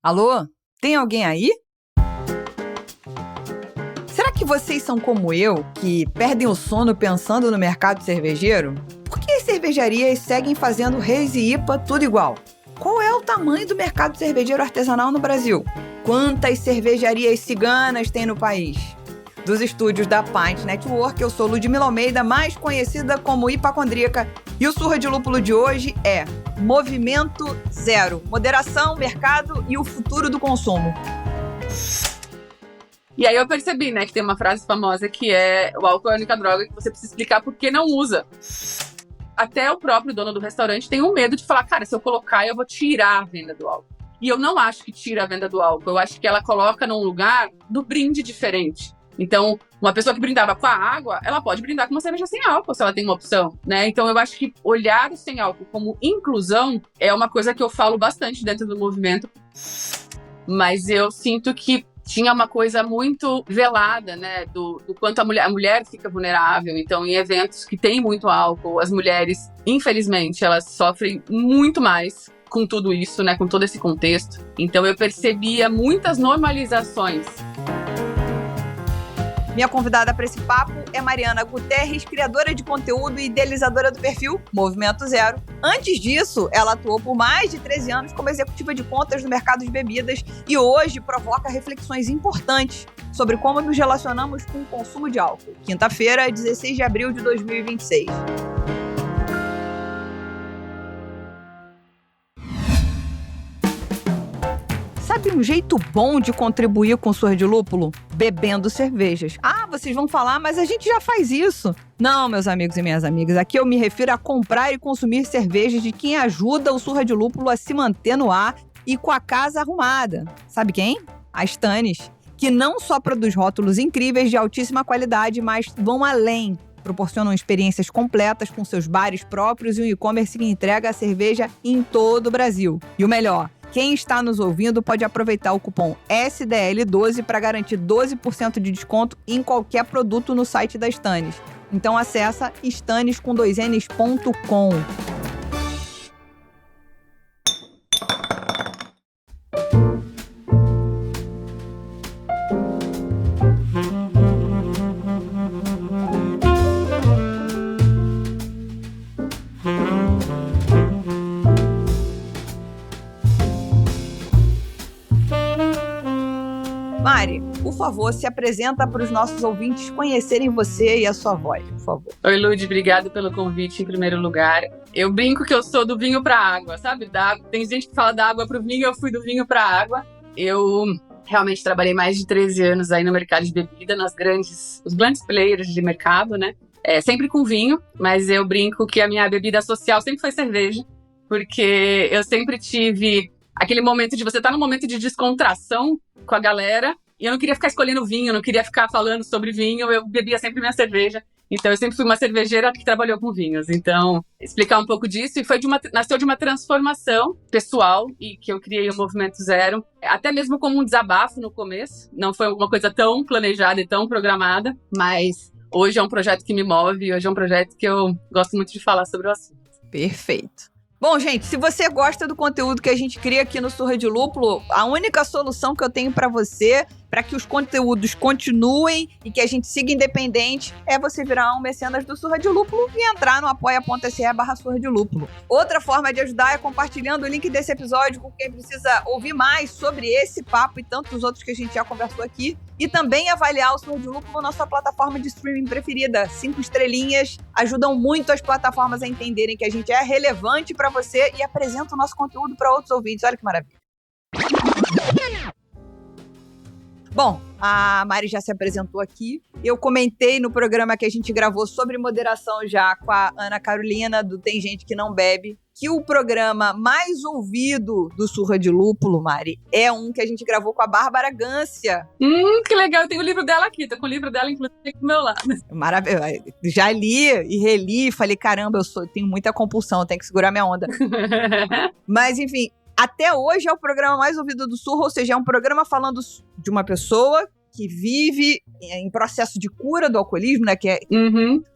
Alô? Tem alguém aí? Será que vocês são como eu, que perdem o sono pensando no mercado cervejeiro? Por que as cervejarias seguem fazendo Reis e IPA tudo igual? Qual é o tamanho do mercado cervejeiro artesanal no Brasil? Quantas cervejarias ciganas tem no país? Dos estúdios da Pint Network, eu sou Ludmila Almeida, mais conhecida como Hipacondríaca, e o Surra de Lúpulo de hoje é Movimento Zero, moderação, mercado e o futuro do consumo. E aí eu percebi, né, que tem uma frase famosa que é: o álcool é a única droga que você precisa explicar por que não usa. Até o próprio dono do restaurante tem um medo de falar, cara, se eu colocar, eu vou tirar a venda do álcool. E eu não acho que tira a venda do álcool, eu acho que ela coloca num lugar do brinde diferente. Então, uma pessoa que brindava com a água, ela pode brindar com uma cerveja sem álcool, se ela tem uma opção, né? Então, eu acho que olhar o sem álcool como inclusão é uma coisa que eu falo bastante dentro do movimento, mas eu sinto que tinha uma coisa muito velada, né, do quanto a mulher fica vulnerável. Então, em eventos que tem muito álcool, as mulheres, infelizmente, elas sofrem muito mais com tudo isso, né, com todo esse contexto. Então, eu percebia muitas normalizações. Minha convidada para esse papo é Mariana Guterres, criadora de conteúdo e idealizadora do perfil Movimento Zero. Antes disso, ela atuou por mais de 13 anos como executiva de contas no mercado de bebidas e hoje provoca reflexões importantes sobre como nos relacionamos com o consumo de álcool. Quinta-feira, 16 de abril de 2026. Sabe um jeito bom de contribuir com o Surra de Lúpulo? Bebendo cervejas. Ah, vocês vão falar, mas a gente já faz isso. Não, meus amigos e minhas amigas, aqui eu me refiro a comprar e consumir cervejas de quem ajuda o Surra de Lúpulo a se manter no ar e com a casa arrumada. Sabe quem? A Stannis, que não só produz rótulos incríveis de altíssima qualidade, mas vão além. Proporcionam experiências completas com seus bares próprios e um e-commerce que entrega a cerveja em todo o Brasil. E o melhor, quem está nos ouvindo pode aproveitar o cupom SDL12 para garantir 12% de desconto em qualquer produto no site da Stannis. Então acessa stannis.com. Mari, por favor, se apresenta para os nossos ouvintes conhecerem você e a sua voz, por favor. Oi, Lud, obrigada pelo convite em primeiro lugar. Eu brinco que eu sou do vinho para a água, sabe? Tem gente que fala da água para o vinho, eu fui do vinho para a água. Eu realmente trabalhei mais de 13 anos aí no mercado de bebida, os grandes players de mercado, né? Sempre com vinho, mas eu brinco que a minha bebida social sempre foi cerveja, porque eu sempre tive aquele momento de você estar num momento de descontração com a galera, e eu não queria ficar escolhendo vinho, eu não queria ficar falando sobre vinho, eu bebia sempre minha cerveja. Então eu sempre fui uma cervejeira que trabalhou com vinhos. Então, explicar um pouco disso, e nasceu de uma transformação pessoal, e que eu criei o Movimento Zero, até mesmo como um desabafo no começo. Não foi uma coisa tão planejada e tão programada, mas hoje é um projeto que me move, hoje é um projeto que eu gosto muito de falar sobre o assunto. Perfeito. Bom, gente, se você gosta do conteúdo que a gente cria aqui no Surra de Lúpulo, a única solução que eu tenho para você, para que os conteúdos continuem e que a gente siga independente, é você virar um mecenas do Surra de Lúpulo e entrar no apoia.se/Surra de Lúpulo. Outra forma de ajudar é compartilhando o link desse episódio com quem precisa ouvir mais sobre esse papo e tantos outros que a gente já conversou aqui. E também avaliar o Surra de Lúpulo na sua plataforma de streaming preferida. 5 estrelinhas ajudam muito as plataformas a entenderem que a gente é relevante para você e apresenta o nosso conteúdo para outros ouvintes. Olha que maravilha. Bom, a Mari já se apresentou aqui. Eu comentei no programa que a gente gravou sobre moderação já com a Ana Carolina, do Tem Gente Que Não Bebe, que o programa mais ouvido do Surra de Lúpulo, Mari, é um que a gente gravou com a Bárbara Gância. Que legal, eu tenho o livro dela aqui, tô com o livro dela, inclusive, aqui do meu lado. Maravilha, já li e reli, falei, caramba, eu tenho muita compulsão, eu tenho que segurar minha onda. Mas, enfim, até hoje é o programa mais ouvido do Surra, ou seja, é um programa falando de uma pessoa que vive em processo de cura do alcoolismo, né? Que é,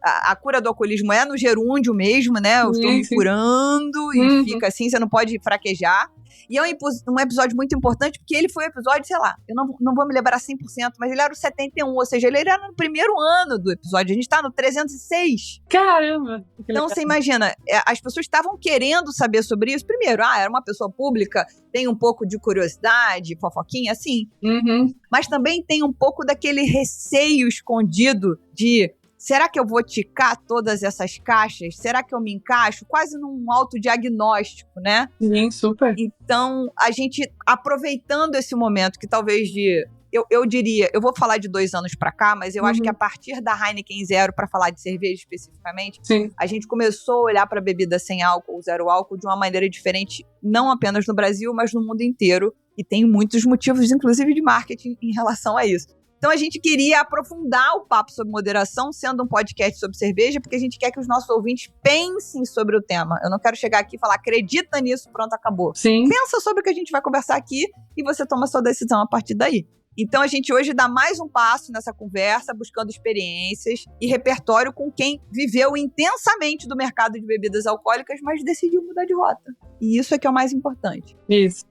a cura do alcoolismo é no gerúndio mesmo, né? Eu estou me curando e fica assim, você não pode fraquejar. E é um episódio muito importante, porque ele foi um episódio, sei lá, eu não vou me lembrar 100%, mas ele era o 71, ou seja, ele era no primeiro ano do episódio, a gente tá no 306. Caramba! Então, você imagina, as pessoas estavam querendo saber sobre isso. Primeiro, era uma pessoa pública, tem um pouco de curiosidade, fofoquinha, assim. Uhum. Mas também tem um pouco daquele receio escondido de... Será que eu vou ticar todas essas caixas? Será que eu me encaixo? Quase num autodiagnóstico, né? Sim, super. Então, a gente, aproveitando esse momento que talvez de... Eu diria, eu vou falar de 2 anos pra cá, mas eu acho que a partir da Heineken Zero, pra falar de cerveja especificamente, sim, a gente começou a olhar pra bebida sem álcool, zero álcool, de uma maneira diferente, não apenas no Brasil, mas no mundo inteiro. E tem muitos motivos, inclusive de marketing, em relação a isso. Então, a gente queria aprofundar o papo sobre moderação, sendo um podcast sobre cerveja, porque a gente quer que os nossos ouvintes pensem sobre o tema. Eu não quero chegar aqui e falar, acredita nisso, pronto, acabou. sim. Pensa sobre o que a gente vai conversar aqui e você toma a sua decisão a partir daí. Então, a gente hoje dá mais um passo nessa conversa, buscando experiências e repertório com quem viveu intensamente do mercado de bebidas alcoólicas, mas decidiu mudar de rota. E isso é que é o mais importante. Isso.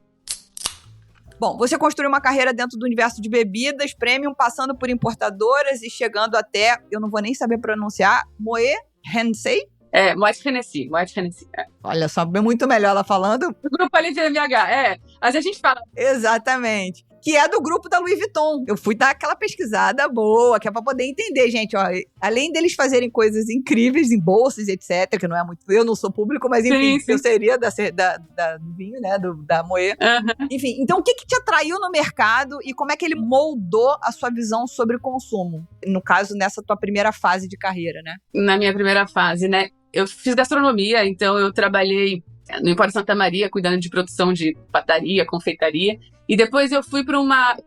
Bom, você construiu uma carreira dentro do universo de bebidas, premium, passando por importadoras e chegando até, eu não vou nem saber pronunciar, Moët Hennessy? Moët Hennessy. Olha só, muito melhor ela falando. O grupo LVMH, Mas a gente fala... Exatamente. Que é do grupo da Louis Vuitton. Eu fui dar aquela pesquisada boa, que é pra poder entender, gente, ó. Além deles fazerem coisas incríveis em bolsas, etc., que não é muito... Eu não sou público, mas enfim, sim. eu seria do vinho, né, da Moët. Uhum. Enfim, então o que te atraiu no mercado e como é que ele moldou a sua visão sobre consumo? No caso, nessa tua primeira fase de carreira, né? Na minha primeira fase, né? Eu fiz gastronomia, então eu trabalhei no Empório Santa Maria, cuidando de produção de padaria, confeitaria. E depois eu fui para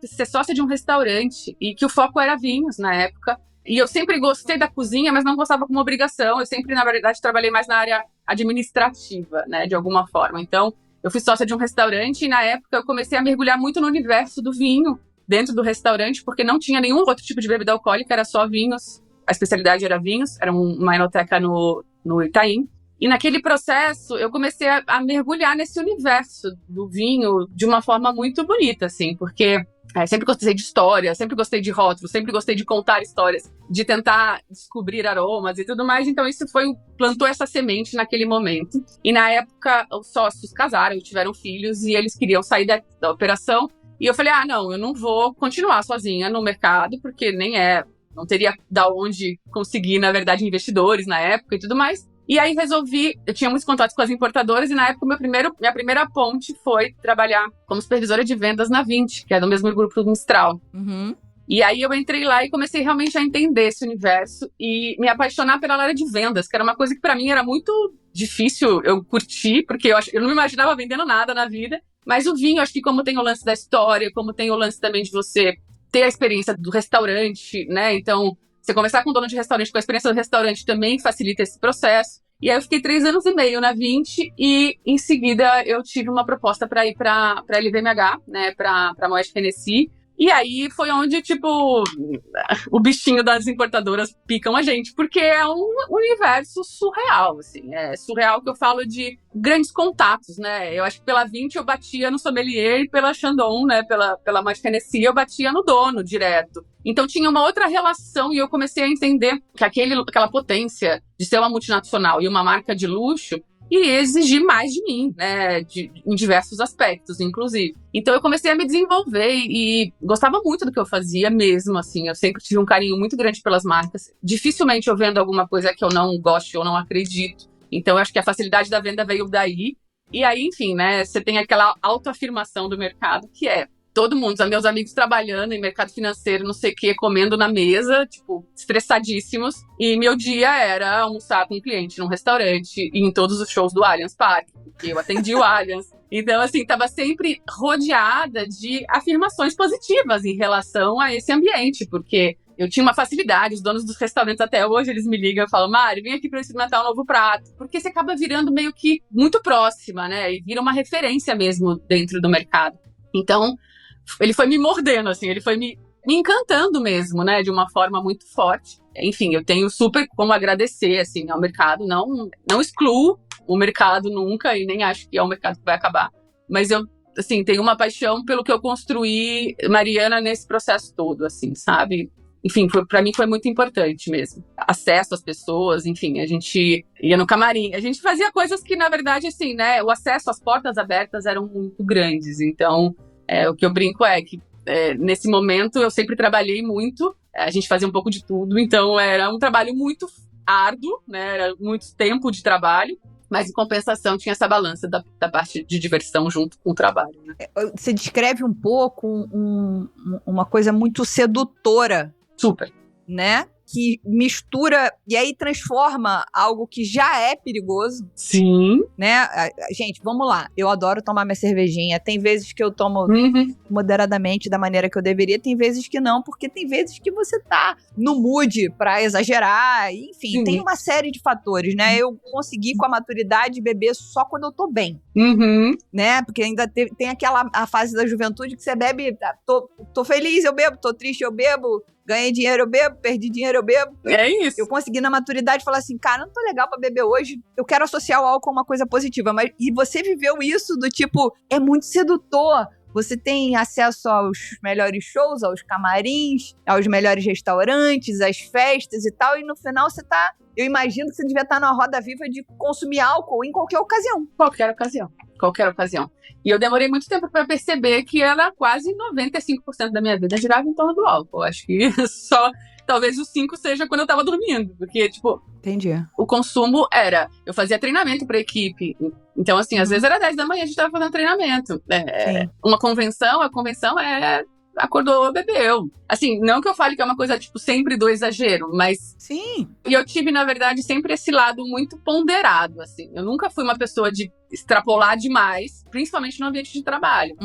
ser sócia de um restaurante, e que o foco era vinhos na época. E eu sempre gostei da cozinha, mas não gostava como obrigação. Eu sempre, na verdade, trabalhei mais na área administrativa, né, de alguma forma. Então, eu fui sócia de um restaurante e, na época, eu comecei a mergulhar muito no universo do vinho dentro do restaurante, porque não tinha nenhum outro tipo de bebida alcoólica, era só vinhos. A especialidade era vinhos, era uma enoteca no Itaim. E naquele processo, eu comecei a mergulhar nesse universo do vinho de uma forma muito bonita, assim, porque sempre gostei de história, sempre gostei de rótulos, sempre gostei de contar histórias, de tentar descobrir aromas e tudo mais. Então, isso plantou essa semente naquele momento. E na época, os sócios casaram, tiveram filhos e eles queriam sair da operação. E eu falei, não, eu não vou continuar sozinha no mercado, porque não teria da onde conseguir, na verdade, investidores na época e tudo mais. E aí eu tinha muitos contatos com as importadoras e na época minha primeira ponte foi trabalhar como supervisora de vendas na 20, que é do mesmo grupo do Mistral. Uhum. E aí eu entrei lá e comecei realmente a entender esse universo e me apaixonar pela área de vendas, que era uma coisa que pra mim era muito difícil eu curtir, porque eu não me imaginava vendendo nada na vida. Mas o vinho, acho que como tem o lance da história, como tem o lance também de você ter a experiência do restaurante, né? Então, você conversar com o dono de restaurante, com a experiência do restaurante também facilita esse processo. E aí eu fiquei 3 anos e meio na 20 e em seguida eu tive uma proposta para ir para LVMH, né, para Moët Hennessy. E aí foi onde, tipo, o bichinho das importadoras picam a gente, porque é um universo surreal, assim. É surreal que eu falo de grandes contatos, né? Eu acho que pela 20 eu batia no sommelier e pela Chandon, né, pela Moët Hennessy, eu batia no dono direto. Então tinha uma outra relação e eu comecei a entender que aquela potência de ser uma multinacional e uma marca de luxo iria exigir mais de mim, né, em diversos aspectos, inclusive. Então eu comecei a me desenvolver e gostava muito do que eu fazia mesmo, assim. Eu sempre tive um carinho muito grande pelas marcas. Dificilmente eu vendo alguma coisa que eu não goste ou não acredito. Então eu acho que a facilidade da venda veio daí. E aí, enfim, né, você tem aquela autoafirmação do mercado que é todo mundo, meus amigos trabalhando em mercado financeiro, não sei o que, comendo na mesa, tipo, estressadíssimos. E meu dia era almoçar com um cliente num restaurante e em todos os shows do Allianz Parque, porque eu atendi o Allianz. Então, assim, tava sempre rodeada de afirmações positivas em relação a esse ambiente, porque eu tinha uma facilidade, os donos dos restaurantes até hoje, eles me ligam e falam, Mari, vem aqui para eu experimentar um novo prato. Porque você acaba virando meio que muito próxima, né? E vira uma referência mesmo dentro do mercado. Então, ele foi me mordendo, assim, ele foi me encantando mesmo, né, de uma forma muito forte. Enfim, eu tenho super como agradecer, assim, ao mercado. Não excluo o mercado nunca e nem acho que é um mercado que vai acabar. Mas eu, assim, tenho uma paixão pelo que eu construí, Mariana, nesse processo todo, assim, sabe? Enfim, pra mim foi muito importante mesmo. Acesso às pessoas, enfim, a gente ia no camarim. A gente fazia coisas que, na verdade, assim, né? O acesso às portas abertas eram muito grandes. Então, o que eu brinco é que, nesse momento, eu sempre trabalhei muito. A gente fazia um pouco de tudo. Então, era um trabalho muito árduo, né? Era muito tempo de trabalho. Mas, em compensação, tinha essa balança da parte de diversão junto com o trabalho, né? Você descreve um pouco uma coisa muito sedutora, Super. né? Que mistura e aí transforma algo que já é perigoso. Sim. Né? Gente, vamos lá. Eu adoro tomar minha cervejinha. Tem vezes que eu tomo moderadamente, da maneira que eu deveria. Tem vezes que não, porque tem vezes que você tá no mood pra exagerar. Enfim, tem uma série de fatores, né? Eu consegui, com a maturidade, beber só quando eu tô bem. Né? Porque ainda tem a fase da juventude que você bebe, tô feliz, eu bebo, tô triste, eu bebo, ganhei dinheiro, eu bebo, perdi dinheiro, eu bebo. É isso. Eu consegui, na maturidade, falar assim, cara, não tô legal pra beber hoje, eu quero associar o álcool a uma coisa positiva. E você viveu isso do tipo, é muito sedutor. Você tem acesso aos melhores shows, aos camarins, aos melhores restaurantes, às festas e tal, e no final você tá... Eu imagino que você devia estar numa roda viva de consumir álcool em qualquer ocasião. Qualquer ocasião. E eu demorei muito tempo para perceber que era quase 95% da minha vida girava em torno do álcool. Acho que só, talvez os 5 seja quando eu tava dormindo. Porque, tipo... Entendi. O consumo era... Eu fazia treinamento pra equipe. Então, assim, às vezes era 10 da manhã, a gente tava fazendo treinamento. A convenção é... Acordou, bebeu. Assim, não que eu fale que é uma coisa, tipo, sempre do exagero, mas... Sim. E eu tive, na verdade, sempre esse lado muito ponderado, assim. Eu nunca fui uma pessoa de extrapolar demais, principalmente no ambiente de trabalho.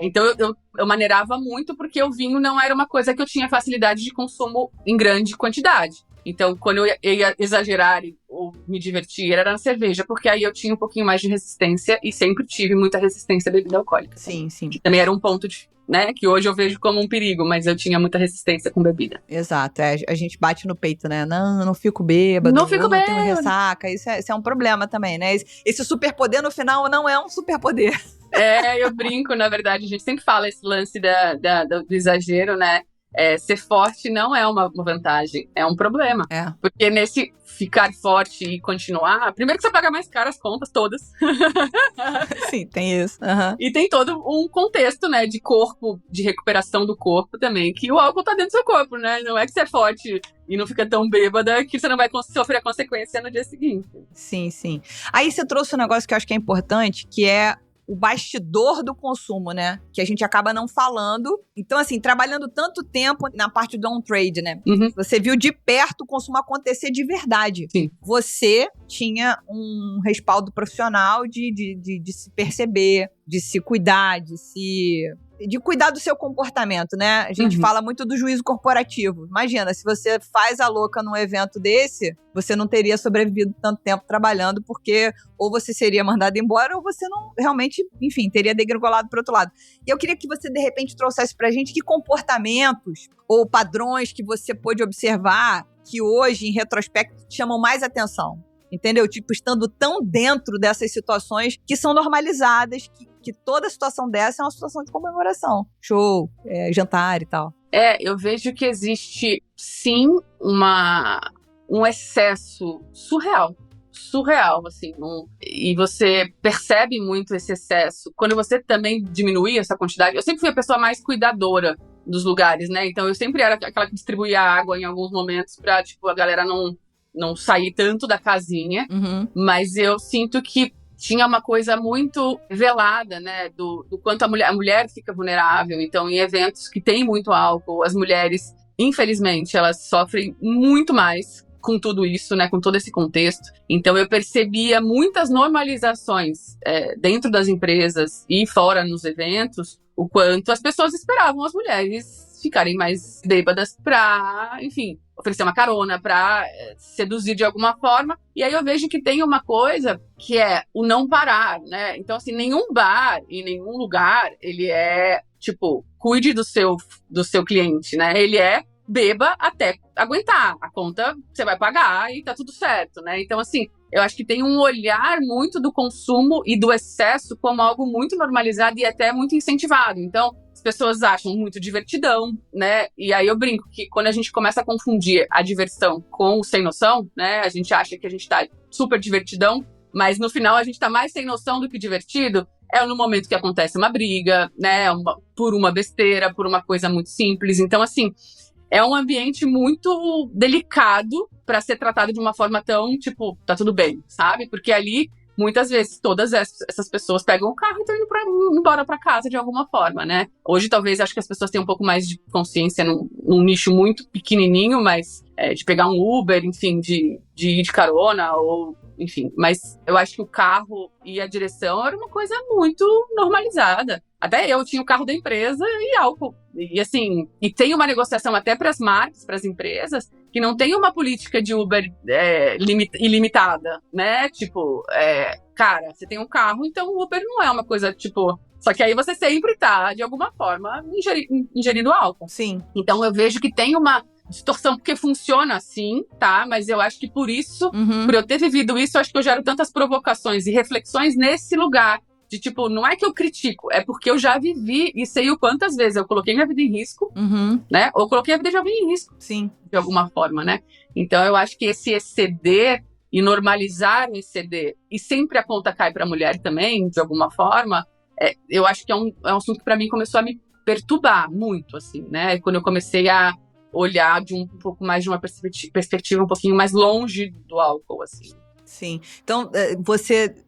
Então, eu maneirava muito porque o vinho não era uma coisa que eu tinha facilidade de consumo em grande quantidade. Então, quando eu ia exagerar ou me divertir, era na cerveja, porque aí eu tinha um pouquinho mais de resistência e sempre tive muita resistência à bebida alcoólica. Sim, sim. Que também era um ponto né, que hoje eu vejo como um perigo, mas eu tinha muita resistência com bebida. Exato, a gente bate no peito, né? Não fico bêbado, não tenho ressaca, isso é um problema também, né? Esse superpoder no final não é um superpoder. Eu brinco, na verdade, a gente sempre fala esse lance do exagero, né? Ser forte não é uma vantagem, é um problema. Porque nesse ficar forte e continuar, primeiro que você paga mais caro as contas todas. Sim, tem isso. E tem todo um contexto, né, de corpo, de recuperação do corpo também, que o álcool tá dentro do seu corpo, né? Não é que você é forte e não fica tão bêbada que você não vai sofrer a consequência no dia seguinte. Sim, sim. Aí você trouxe um negócio que eu acho que é importante, que é o bastidor do consumo, né? Que a gente acaba não falando. Então, assim, trabalhando tanto tempo na parte do on-trade, né? Você viu de perto o consumo acontecer de verdade. Sim. Você tinha um respaldo profissional de se perceber, de se cuidar, de cuidar do seu comportamento, né? A gente fala muito do juízo corporativo. Imagina, se você faz a louca num evento desse, você não teria sobrevivido tanto tempo trabalhando, porque ou você seria mandado embora, ou você não realmente, enfim, teria degringolado para outro lado. E eu queria que você, de repente, trouxesse pra gente que comportamentos ou padrões que você pôde observar que hoje, em retrospecto, chamam mais atenção. Entendeu? Tipo, estando tão dentro dessas situações que são normalizadas, que toda situação dessa é uma situação de comemoração. Show, jantar e tal. Eu vejo que existe, sim, um excesso surreal, assim. E você percebe muito esse excesso. Quando você também diminui essa quantidade... Eu sempre fui a pessoa mais cuidadora dos lugares, né? Então, eu sempre era aquela que distribuía água em alguns momentos pra, tipo, a galera não sair tanto da casinha. Mas eu sinto que tinha uma coisa muito velada, né, do quanto a mulher fica vulnerável. Então, em eventos que tem muito álcool, as mulheres, infelizmente, elas sofrem muito mais com tudo isso, né, com todo esse contexto. Então, eu percebia muitas normalizações dentro das empresas e fora nos eventos, o quanto as pessoas esperavam as mulheres ficarem mais bêbadas pra, enfim, oferecer uma carona, pra seduzir de alguma forma. E aí eu vejo que tem uma coisa que é o não parar, né? Então, assim, nenhum bar e nenhum lugar, ele é, tipo, cuide do seu cliente, né? Ele é beba até aguentar. A conta você vai pagar e tá tudo certo, né? Então, assim, eu acho que tem um olhar muito do consumo e do excesso como algo muito normalizado e até muito incentivado. Então, as pessoas acham muito divertidão, né? E aí eu brinco que quando a gente começa a confundir a diversão com o sem noção, né? A gente acha que a gente tá super divertidão, mas no final a gente tá mais sem noção do que divertido. É no momento que acontece uma briga, né? Por uma besteira, por uma coisa muito simples. Então, assim, é um ambiente muito delicado para ser tratado de uma forma tão, tipo, tá tudo bem, sabe? Porque ali, muitas vezes, todas essas pessoas pegam o carro e estão indo embora para casa de alguma forma, né? Hoje, talvez, acho que as pessoas têm um pouco mais de consciência num nicho muito pequenininho, mas de pegar um Uber, enfim, de ir de carona ou... Enfim, mas eu acho que o carro e a direção era uma coisa muito normalizada. Até eu tinha o carro da empresa e álcool. E assim, e tem uma negociação até para as marcas, para as empresas, que não tem uma política de Uber ilimitada, né? Tipo, cara, você tem um carro, então o Uber não é uma coisa, tipo... Só que aí você sempre tá, de alguma forma, ingerindo álcool. Sim. Então eu vejo que tem uma distorção, porque funciona assim, tá? Mas eu acho que por isso, por eu ter vivido isso, eu acho que eu gero tantas provocações e reflexões nesse lugar. De tipo, não é que eu critico, é porque eu já vivi e sei o quantas vezes eu coloquei minha vida em risco, né? Ou coloquei a vida de alguém em risco. Sim. De alguma forma, né? Então eu acho que esse exceder e normalizar o exceder, e sempre a conta cai pra mulher também, de alguma forma, eu acho que é um assunto que pra mim começou a me perturbar muito, assim, né? Quando eu comecei a olhar de um pouco mais de uma perspectiva um pouquinho mais longe do álcool, assim. Sim. Então,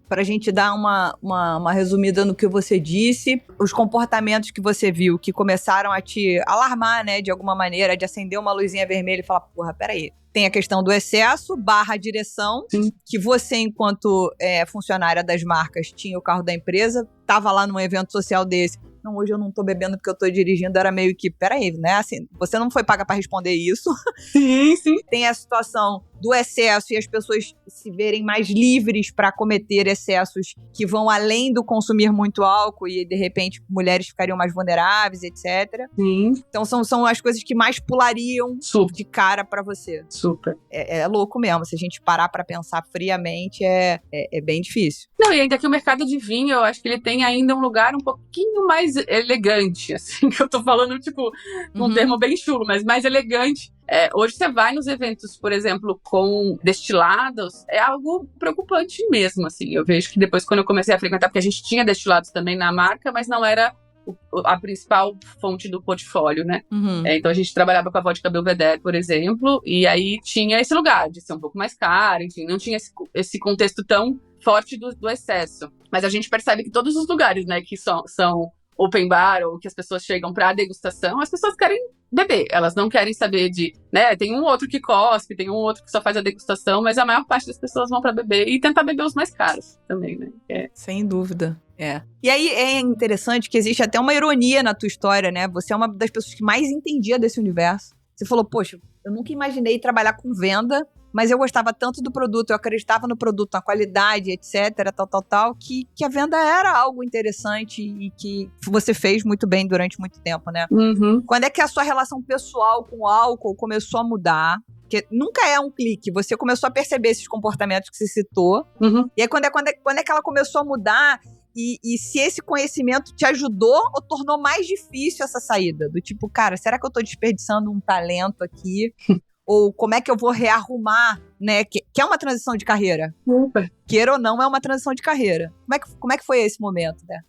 pra gente dar uma resumida no que você disse, os comportamentos que você viu que começaram a te alarmar, né, de alguma maneira, de acender uma luzinha vermelha e falar, porra, peraí. Tem a questão do excesso, / direção, Sim. Que você, enquanto funcionária das marcas, tinha o carro da empresa, tava lá num evento social desse. Não, hoje eu não tô bebendo porque eu tô dirigindo, era meio que, peraí, né? Assim, você não foi paga pra responder isso. Sim, sim. Tem a situação do excesso e as pessoas se verem mais livres para cometer excessos que vão além do consumir muito álcool e, de repente, mulheres ficariam mais vulneráveis, etc. Sim. Então, são as coisas que mais pulariam de cara para você. Super. É louco mesmo. Se a gente parar para pensar friamente, é bem difícil. Não, e ainda que o mercado de vinho, eu acho que ele tem ainda um lugar um pouquinho mais elegante, assim, que eu tô falando, tipo, num termo bem chulo, mas mais elegante. Hoje você vai nos eventos, por exemplo, com destilados, é algo preocupante mesmo, assim. Eu vejo que depois, quando eu comecei a frequentar, porque a gente tinha destilados também na marca, mas não era a principal fonte do portfólio, né? Então a gente trabalhava com a vodka Belvedere, por exemplo, e aí tinha esse lugar de ser um pouco mais caro, enfim, não tinha esse contexto tão forte do excesso. Mas a gente percebe que todos os lugares, né, que são open bar ou que as pessoas chegam para degustação, as pessoas querem beber, elas não querem saber de, né, tem um outro que cospe, tem um outro que só faz a degustação, mas a maior parte das pessoas vão para beber e tentar beber os mais caros também, né? Sem dúvida. E aí é interessante que existe até uma ironia na tua história, né? Você é uma das pessoas que mais entendia desse universo. Você falou, poxa, eu nunca imaginei trabalhar com venda, mas eu gostava tanto do produto, eu acreditava no produto, na qualidade, etc, tal, que a venda era algo interessante e que você fez muito bem durante muito tempo, né? Quando é que a sua relação pessoal com o álcool começou a mudar? Porque nunca é um clique, você começou a perceber esses comportamentos que você citou, e aí quando é que ela começou a mudar? E se esse conhecimento te ajudou ou tornou mais difícil essa saída? Do tipo, cara, será que eu tô desperdiçando um talento aqui? Ou como é que eu vou rearrumar, né? Que é uma transição de carreira. Super. Queira ou não, é uma transição de carreira. Como é que foi esse momento, né?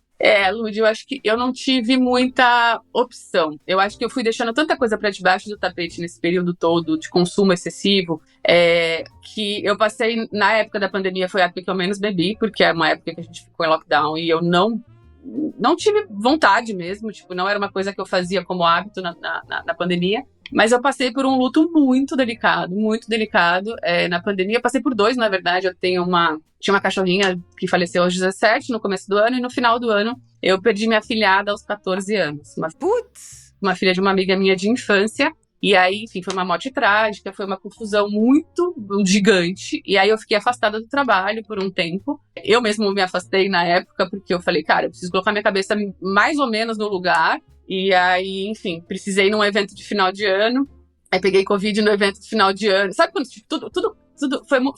Lud, eu acho que eu não tive muita opção. Eu acho que eu fui deixando tanta coisa pra debaixo do tapete nesse período todo de consumo excessivo, que eu passei, na época da pandemia, foi a época que eu menos bebi, porque é uma época que a gente ficou em lockdown e eu não tive vontade mesmo, tipo, não era uma coisa que eu fazia como hábito na pandemia. Mas eu passei por um luto muito delicado na pandemia. Eu passei por 2, na verdade. Eu tinha uma cachorrinha que faleceu aos 17, no começo do ano, e no final do ano eu perdi minha filhada aos 14 anos. Uma filha de uma amiga minha de infância. E aí, enfim, foi uma morte trágica, foi uma confusão muito gigante. E aí eu fiquei afastada do trabalho por um tempo. Eu mesmo me afastei na época, porque eu falei, cara, eu preciso colocar minha cabeça mais ou menos no lugar. E aí, enfim, precisei num evento de final de ano. Aí peguei Covid no evento de final de ano. Sabe quando tipo, tudo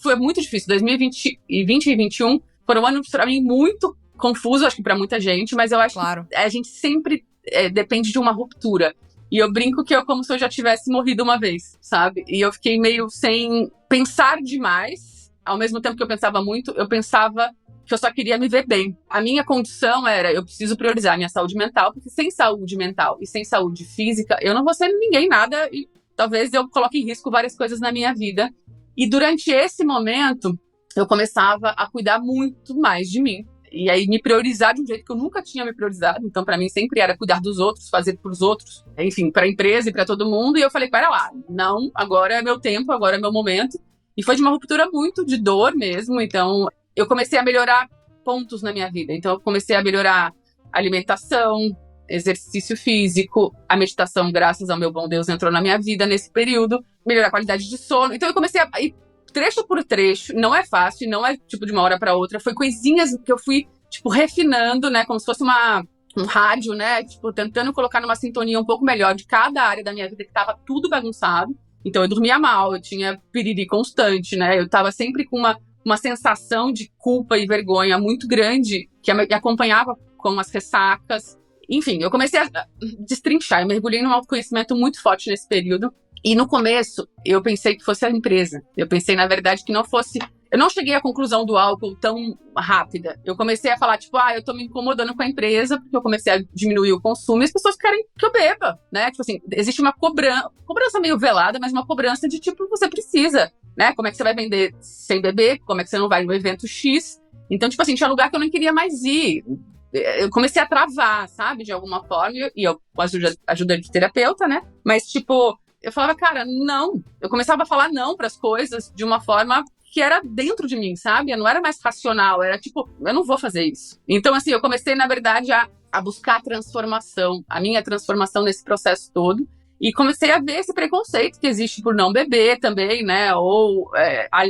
foi muito difícil. 2020 e 2021 foram anos pra mim muito confuso, acho que pra muita gente, mas eu acho que a gente sempre depende de uma ruptura. E eu brinco que como se eu já tivesse morrido uma vez, sabe? E eu fiquei meio sem pensar demais. Ao mesmo tempo que eu pensava muito, eu pensava que eu só queria me ver bem. A minha condição era, eu preciso priorizar a minha saúde mental, porque sem saúde mental e sem saúde física, eu não vou ser ninguém, nada, e talvez eu coloque em risco várias coisas na minha vida. E durante esse momento, eu começava a cuidar muito mais de mim. E aí me priorizar de um jeito que eu nunca tinha me priorizado. Então, pra mim, sempre era cuidar dos outros, fazer pros outros. Enfim, pra empresa e pra todo mundo. E eu falei, pera lá, não, agora é meu tempo, agora é meu momento. E foi de uma ruptura muito de dor mesmo. Então, eu comecei a melhorar pontos na minha vida. Então, eu comecei a melhorar alimentação, exercício físico, a meditação, graças ao meu bom Deus, entrou na minha vida nesse período, melhorar a qualidade de sono. Então eu comecei a ir trecho por trecho, não é fácil, não é tipo de uma hora para outra, foi coisinhas que eu fui tipo refinando, né, como se fosse um rádio, né, tipo tentando colocar numa sintonia um pouco melhor de cada área da minha vida que tava tudo bagunçado. Então eu dormia mal, eu tinha piriri constante, né, eu tava sempre com uma sensação de culpa e vergonha muito grande que me acompanhava com as ressacas. Enfim, eu comecei a destrinchar, eu mergulhei num autoconhecimento muito forte nesse período. E no começo, eu pensei que fosse a empresa. Eu pensei, na verdade, que não fosse... Eu não cheguei à conclusão do álcool tão rápida. Eu comecei a falar, tipo, eu tô me incomodando com a empresa, porque eu comecei a diminuir o consumo e as pessoas querem que eu beba, né? Tipo assim, existe uma cobrança meio velada, mas uma cobrança de, tipo, você precisa, né? Como é que você vai vender sem beber? Como é que você não vai no evento X? Então, tipo assim, tinha lugar que eu não queria mais ir. Eu comecei a travar, sabe? De alguma forma. E eu com a ajuda de terapeuta, né? Mas, tipo... Eu falava, cara, não. Eu começava a falar não para as coisas de uma forma que era dentro de mim, sabe? Eu não era mais racional, era tipo, eu não vou fazer isso. Então, assim, eu comecei, na verdade, a buscar a transformação, a minha transformação nesse processo todo. E comecei a ver esse preconceito que existe por não beber também, né? Ou,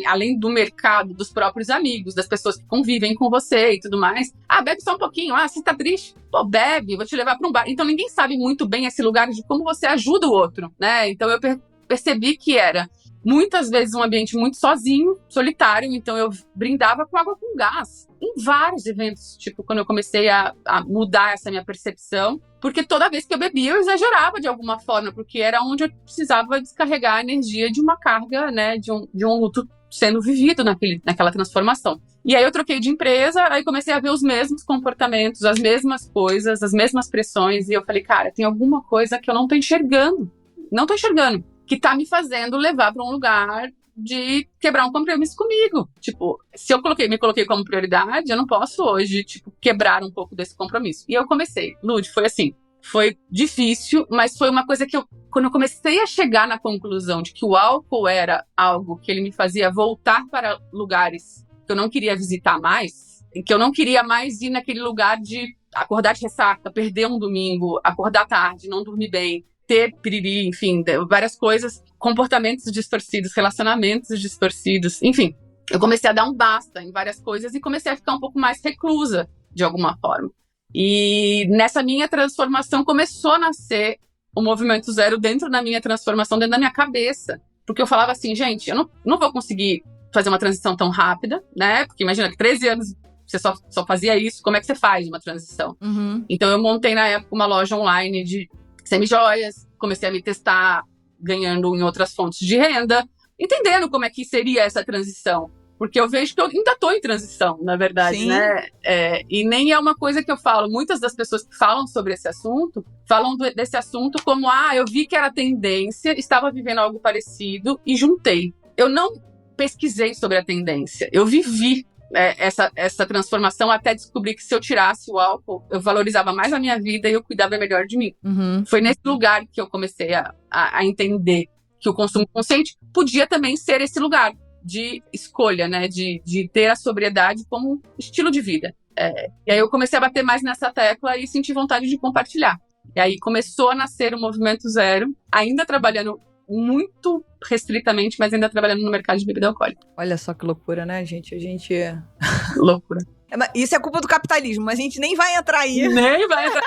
além do mercado, dos próprios amigos, das pessoas que convivem com você e tudo mais. Bebe só um pouquinho. Você tá triste? Pô, bebe, vou te levar para um bar. Então, ninguém sabe muito bem esse lugar de como você ajuda o outro, né? Então, eu percebi que era, muitas vezes, um ambiente muito sozinho, solitário. Então, eu brindava com água com gás. Em vários eventos, tipo, quando eu comecei a mudar essa minha percepção. Porque toda vez que eu bebia, eu exagerava de alguma forma, porque era onde eu precisava descarregar a energia de uma carga, né, de um luto sendo vivido naquela transformação. E aí eu troquei de empresa, aí comecei a ver os mesmos comportamentos, as mesmas coisas, as mesmas pressões, e eu falei, cara, tem alguma coisa que eu não tô enxergando, que tá me fazendo levar para um lugar de quebrar um compromisso comigo. Tipo, se eu me coloquei como prioridade, eu não posso hoje, tipo, quebrar um pouco desse compromisso. E eu comecei. Lud, foi assim, foi difícil, mas foi uma coisa que quando eu comecei a chegar na conclusão de que o álcool era algo que ele me fazia voltar para lugares que eu não queria visitar mais, que eu não queria mais ir naquele lugar de acordar de ressaca, perder um domingo, acordar tarde, não dormir bem, ter piriri, enfim, várias coisas, comportamentos distorcidos, relacionamentos distorcidos, enfim. Eu comecei a dar um basta em várias coisas e comecei a ficar um pouco mais reclusa, de alguma forma. E nessa minha transformação começou a nascer o Movimento Zero dentro da minha transformação, dentro da minha cabeça. Porque eu falava assim, gente, eu não vou conseguir fazer uma transição tão rápida, né? Porque imagina que 13 anos você só fazia isso, como é que você faz uma transição? Uhum. Então eu montei na época uma loja online de semi-joias, comecei a me testar ganhando em outras fontes de renda, entendendo como é que seria essa transição. Porque eu vejo que eu ainda estou em transição, na verdade, Sim. né? E nem é uma coisa que eu falo. Muitas das pessoas que falam sobre esse assunto, falam desse assunto como, eu vi que era tendência, estava vivendo algo parecido e juntei. Eu não pesquisei sobre a tendência, eu vivi essa transformação até descobrir que se eu tirasse o álcool, eu valorizava mais a minha vida e eu cuidava melhor de mim. Uhum. Foi nesse lugar que eu comecei a entender que o consumo consciente podia também ser esse lugar de escolha, né? De ter a sobriedade como estilo de vida. E aí eu comecei a bater mais nessa tecla e senti vontade de compartilhar. E aí começou a nascer o Movimento Zero, ainda trabalhando muito restritamente, mas ainda trabalhando no mercado de bebida alcoólica. Olha só que loucura, né, gente? Loucura. Isso é culpa do capitalismo, mas a gente nem vai entrar aí. Nem vai entrar.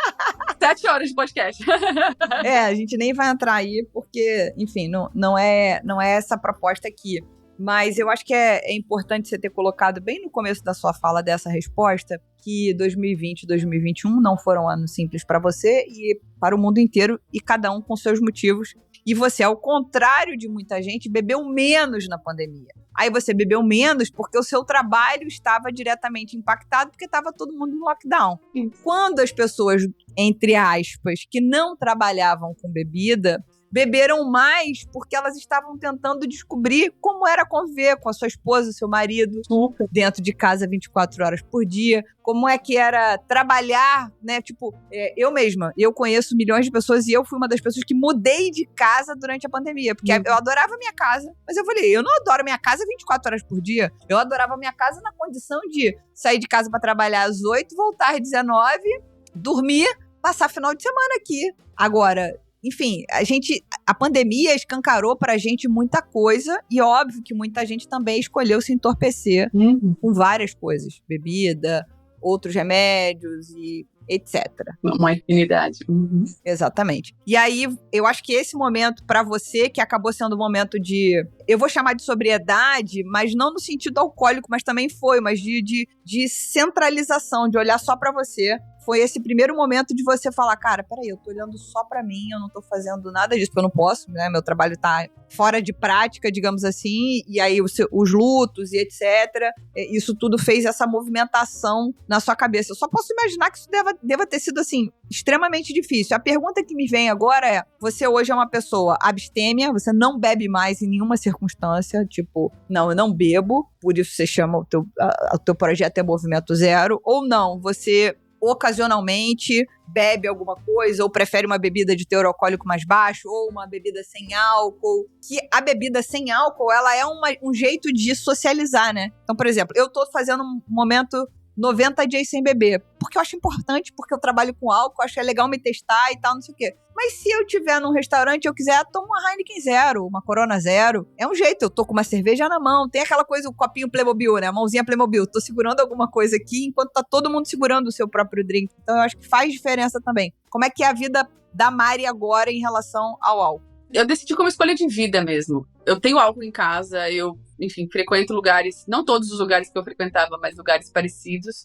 7 horas de podcast. A gente nem vai entrar aí, porque, enfim, não é essa a proposta aqui. Mas eu acho que é importante você ter colocado bem no começo da sua fala dessa resposta que 2020 e 2021 não foram anos simples para você e para o mundo inteiro, e cada um com seus motivos. E você, ao contrário de muita gente, bebeu menos na pandemia. Aí você bebeu menos porque o seu trabalho estava diretamente impactado porque estava todo mundo em lockdown. Quando as pessoas, entre aspas, que não trabalhavam com bebida, beberam mais porque elas estavam tentando descobrir como era conviver com a sua esposa, seu marido, dentro de casa 24 horas por dia, como é que era trabalhar, né? Tipo, eu conheço milhões de pessoas e eu fui uma das pessoas que mudei de casa durante a pandemia, porque eu adorava a minha casa, mas eu falei, eu não adoro minha casa 24 horas por dia, eu adorava a minha casa na condição de sair de casa para trabalhar às 8, voltar às 19, dormir, passar final de semana aqui. Agora, enfim, a pandemia escancarou pra gente muita coisa e óbvio que muita gente também escolheu se entorpecer com várias coisas, bebida, outros remédios e etc. Uma infinidade. Exatamente. E aí, eu acho que esse momento pra você, que acabou sendo um momento de, eu vou chamar de sobriedade, mas não no sentido alcoólico, mas também foi, mas de centralização, de olhar só pra você. Foi esse primeiro momento de você falar, cara, peraí, eu tô olhando só pra mim, eu não tô fazendo nada disso, porque eu não posso, né? Meu trabalho tá fora de prática, digamos assim, e aí os lutos e etc. Isso tudo fez essa movimentação na sua cabeça. Eu só posso imaginar que isso deva ter sido, assim, extremamente difícil. A pergunta que me vem agora é, você hoje é uma pessoa abstêmia, você não bebe mais em nenhuma circunstância, tipo, não, eu não bebo, por isso você chama o teu projeto é Movimento Zero, ou não, você ocasionalmente bebe alguma coisa ou prefere uma bebida de teor alcoólico mais baixo ou uma bebida sem álcool, que a bebida sem álcool, ela é um jeito de socializar, né? Então, por exemplo, eu tô fazendo um momento 90 dias sem beber, porque eu acho importante, porque eu trabalho com álcool, acho que é legal me testar e tal, não sei o quê. Mas se eu tiver num restaurante e eu quiser, tomo uma Heineken Zero, uma Corona Zero. É um jeito, eu tô com uma cerveja na mão. Tem aquela coisa, o copinho Playmobil, né? A mãozinha Playmobil. Tô segurando alguma coisa aqui, enquanto tá todo mundo segurando o seu próprio drink. Então eu acho que faz diferença também. Como é que é a vida da Mari agora em relação ao álcool? Eu decidi como escolha de vida mesmo. Eu tenho álcool em casa, eu, enfim, frequento lugares, não todos os lugares que eu frequentava, mas lugares parecidos.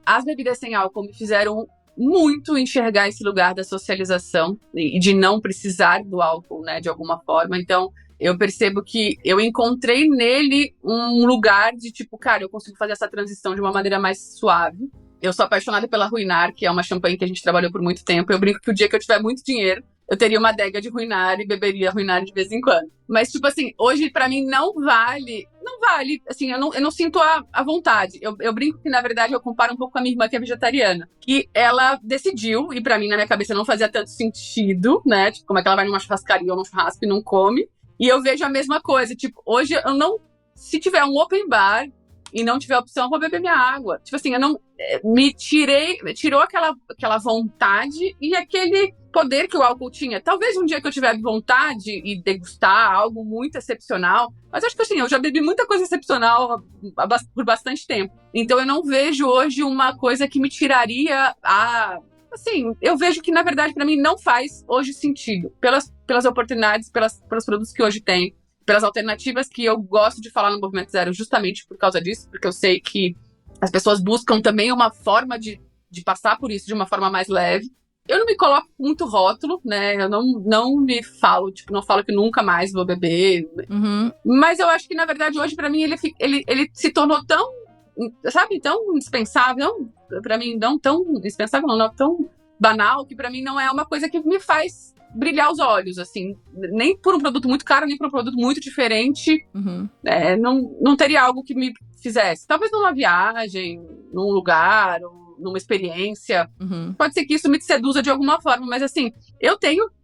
As bebidas sem álcool me fizeram muito enxergar esse lugar da socialização e de não precisar do álcool, né, de alguma forma. Então, eu percebo que eu encontrei nele um lugar de tipo, cara, eu consigo fazer essa transição de uma maneira mais suave. Eu sou apaixonada pela Ruinar, que é uma champanhe que a gente trabalhou por muito tempo. Eu brinco que o dia que eu tiver muito dinheiro, eu teria uma adega de Ruinar e beberia Ruinar de vez em quando. Mas, tipo assim, hoje pra mim não vale, assim, eu não sinto a vontade. Eu brinco que, na verdade, eu comparo um pouco com a minha irmã, que é vegetariana, que ela decidiu, e pra mim, na minha cabeça, não fazia tanto sentido, né? Tipo, como é que ela vai numa churrascaria ou num churrasco e não come? E eu vejo a mesma coisa, tipo, hoje eu não, se tiver um open bar e não tiver opção, eu vou beber minha água. Tipo assim, eu não, tirou aquela vontade e aquele poder que o álcool tinha. Talvez um dia que eu tiver vontade e degustar algo muito excepcional, mas acho que assim, eu já bebi muita coisa excepcional por bastante tempo. Então eu não vejo hoje uma coisa que me tiraria assim, eu vejo que na verdade pra mim não faz hoje sentido. Pelas oportunidades, pelos produtos que hoje tem, pelas alternativas que eu gosto de falar no Movimento Zero justamente por causa disso, porque eu sei que as pessoas buscam também uma forma de passar por isso de uma forma mais leve. Eu não me coloco muito rótulo, né? Eu não me falo, tipo, não falo que nunca mais vou beber. Mas eu acho que, na verdade, hoje, pra mim, ele se tornou tão, sabe, tão indispensável. Pra mim, não tão indispensável, não tão banal, que pra mim não é uma coisa que me faz brilhar os olhos, assim. Nem por um produto muito caro, nem por um produto muito diferente. Não teria algo que me fizesse. Talvez numa viagem, num lugar, numa experiência. Pode ser que isso me seduza de alguma forma, mas assim,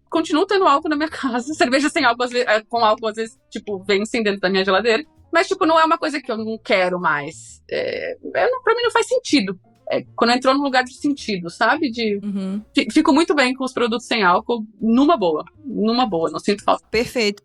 continuo tendo álcool na minha casa. Cerveja sem álcool, com álcool, às vezes, tipo, vencem dentro da minha geladeira. Mas, tipo, não é uma coisa que eu não quero mais. Pra mim não faz sentido. quando entrou no lugar de sentido, sabe? Fico muito bem com os produtos sem álcool, numa boa, não sinto falta. Perfeito.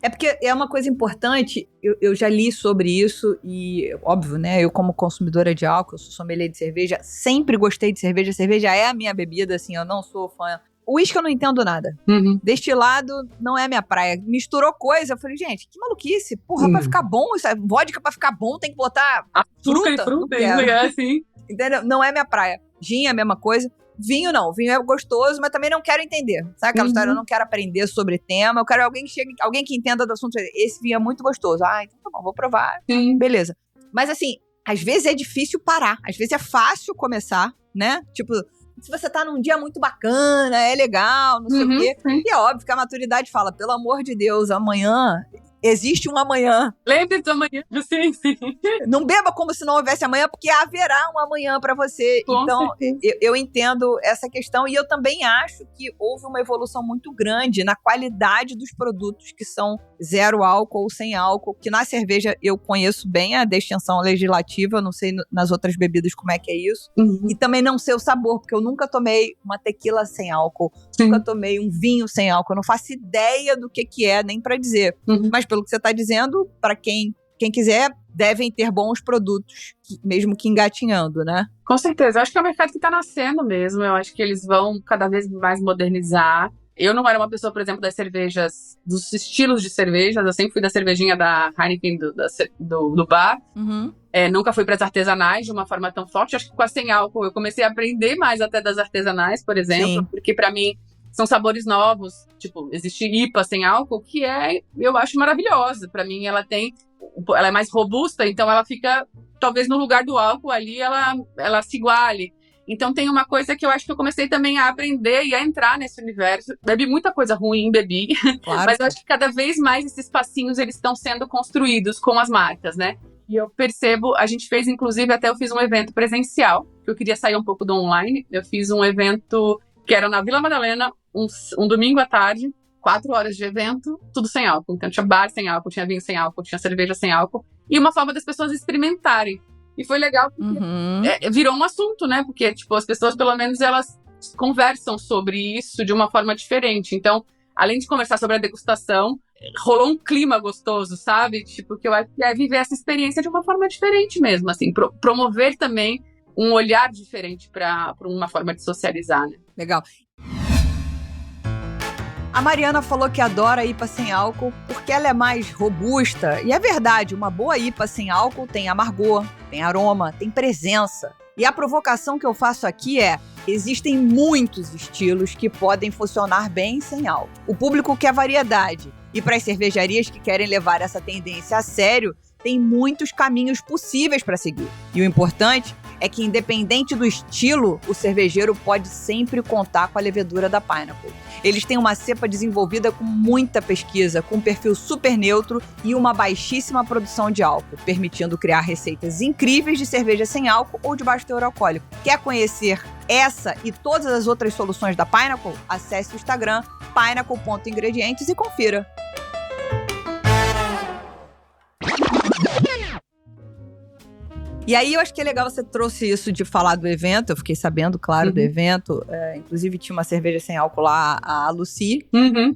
É porque é uma coisa importante, eu já li sobre isso e, óbvio, né, eu como consumidora de álcool, eu sou sommelier de cerveja, sempre gostei de cerveja é a minha bebida, assim, eu não sou fã. Uísque eu não entendo nada. Destilado não é minha praia. Misturou coisa, eu falei, gente, que maluquice. Porra, pra ficar bom, isso é vodka pra ficar bom, tem que botar açúcar e fruta, assim. Entendeu? Não é minha praia. Gin é a mesma coisa. Vinho não. Vinho é gostoso, mas também não quero entender. Sabe aquela história? Eu não quero aprender sobre tema. Eu quero alguém que entenda do assunto. Esse vinho é muito gostoso. Então tá bom, vou provar. Beleza. Mas assim, às vezes é difícil parar. Às vezes é fácil começar, né? Tipo, se você tá num dia muito bacana, é legal, não sei o quê. Sim. E é óbvio que a maturidade fala, pelo amor de Deus, amanhã... Existe um amanhã. Lembre-se do amanhã. Sim. Não beba como se não houvesse amanhã, porque haverá um amanhã pra você. Então, eu entendo essa questão e eu também acho que houve uma evolução muito grande na qualidade dos produtos que são zero álcool ou sem álcool, que na cerveja eu conheço bem a distinção legislativa, não sei nas outras bebidas como é que é isso. E também não sei o sabor, porque eu nunca tomei uma tequila sem álcool, nunca tomei um vinho sem álcool, eu não faço ideia do que é, nem pra dizer. Mas pelo que você está dizendo, para quem quiser, devem ter bons produtos, mesmo que engatinhando, né? Com certeza. Eu acho que é um mercado que está nascendo mesmo. Eu acho que eles vão cada vez mais modernizar. Eu não era uma pessoa, por exemplo, das cervejas, dos estilos de cervejas. Eu sempre fui da cervejinha da Heineken, do bar. Nunca fui para as artesanais de uma forma tão forte. Acho que com a sem álcool eu comecei a aprender mais até das artesanais, por exemplo. Porque para mim... são sabores novos, tipo, existe IPA sem álcool, que eu acho maravilhosa. Pra mim, ela é mais robusta, então ela fica, talvez no lugar do álcool ali, ela se iguale. Então tem uma coisa que eu acho que eu comecei também a aprender e a entrar nesse universo. Bebi muita coisa ruim, claro. Mas eu acho que cada vez mais esses passinhos, eles estão sendo construídos com as marcas, né? E eu percebo, a gente fez, inclusive, eu fiz um evento presencial, que eu queria sair um pouco do online. Eu fiz um evento que era na Vila Madalena, um domingo à tarde, 4 horas de evento, tudo sem álcool. Então tinha bar sem álcool, tinha vinho sem álcool, tinha cerveja sem álcool. E uma forma das pessoas experimentarem. E foi legal, porque virou um assunto, né? Porque, tipo, as pessoas, pelo menos, elas conversam sobre isso de uma forma diferente. Então, além de conversar sobre a degustação, rolou um clima gostoso, sabe? Tipo, que eu acho que é viver essa experiência de uma forma diferente mesmo, assim. Promover também um olhar diferente para uma forma de socializar, né? Legal. A Mariana falou que adora a IPA sem álcool porque ela é mais robusta. E é verdade, uma boa IPA sem álcool tem amargor, tem aroma, tem presença. E a provocação que eu faço aqui é: existem muitos estilos que podem funcionar bem sem álcool. O público quer variedade. E para as cervejarias que querem levar essa tendência a sério, tem muitos caminhos possíveis para seguir. E o importante é que, independente do estilo, o cervejeiro pode sempre contar com a levedura da Pineapple. Eles têm uma cepa desenvolvida com muita pesquisa, com um perfil super neutro e uma baixíssima produção de álcool, permitindo criar receitas incríveis de cerveja sem álcool ou de baixo teor alcoólico. Quer conhecer essa e todas as outras soluções da Pineapple? Acesse o Instagram pineapple.ingredientes e confira. E aí eu acho que é legal você trouxe isso de falar do evento. Eu fiquei sabendo, claro, do evento. Inclusive tinha uma cerveja sem álcool lá, a Lucy,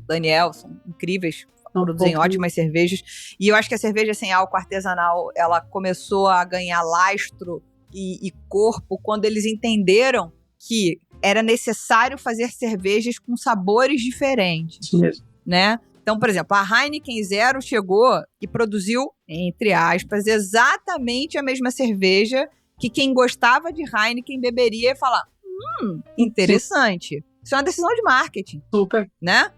Daniel, são incríveis, produzem ótimas cervejas. E eu acho que a cerveja sem álcool artesanal, ela começou a ganhar lastro e corpo quando eles entenderam que era necessário fazer cervejas com sabores diferentes, né? Então, por exemplo, a Heineken Zero chegou e produziu, entre aspas, exatamente a mesma cerveja que quem gostava de Heineken beberia e falar, interessante. Isso é uma decisão de marketing. Super. Né?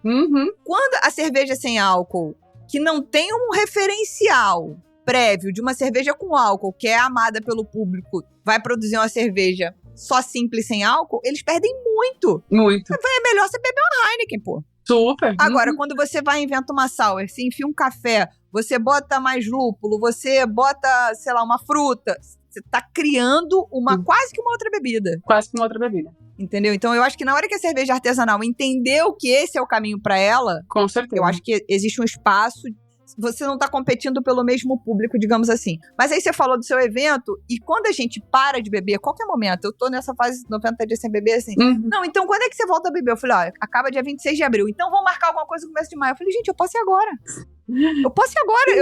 Quando a cerveja sem álcool, que não tem um referencial prévio de uma cerveja com álcool, que é amada pelo público, vai produzir uma cerveja só simples sem álcool, eles perdem muito. Muito. É melhor você beber uma Heineken, pô. Super. Agora, quando você vai e inventa uma sour, você enfia um café, você bota mais lúpulo, você bota, sei lá, uma fruta, você tá criando quase que uma outra bebida. Quase que uma outra bebida. Entendeu? Então, eu acho que na hora que a cerveja artesanal entendeu que esse é o caminho pra ela, com certeza, eu acho que existe um espaço, você não tá competindo pelo mesmo público, digamos assim. Mas aí você falou do seu evento, e quando a gente para de beber, qualquer momento, eu tô nessa fase 90 dias sem beber, assim, não, então quando é que você volta a beber? Eu falei, ó, acaba dia 26 de abril, então vamos marcar alguma coisa no começo de maio. Eu falei, gente, eu posso ir agora. Eu posso ir agora,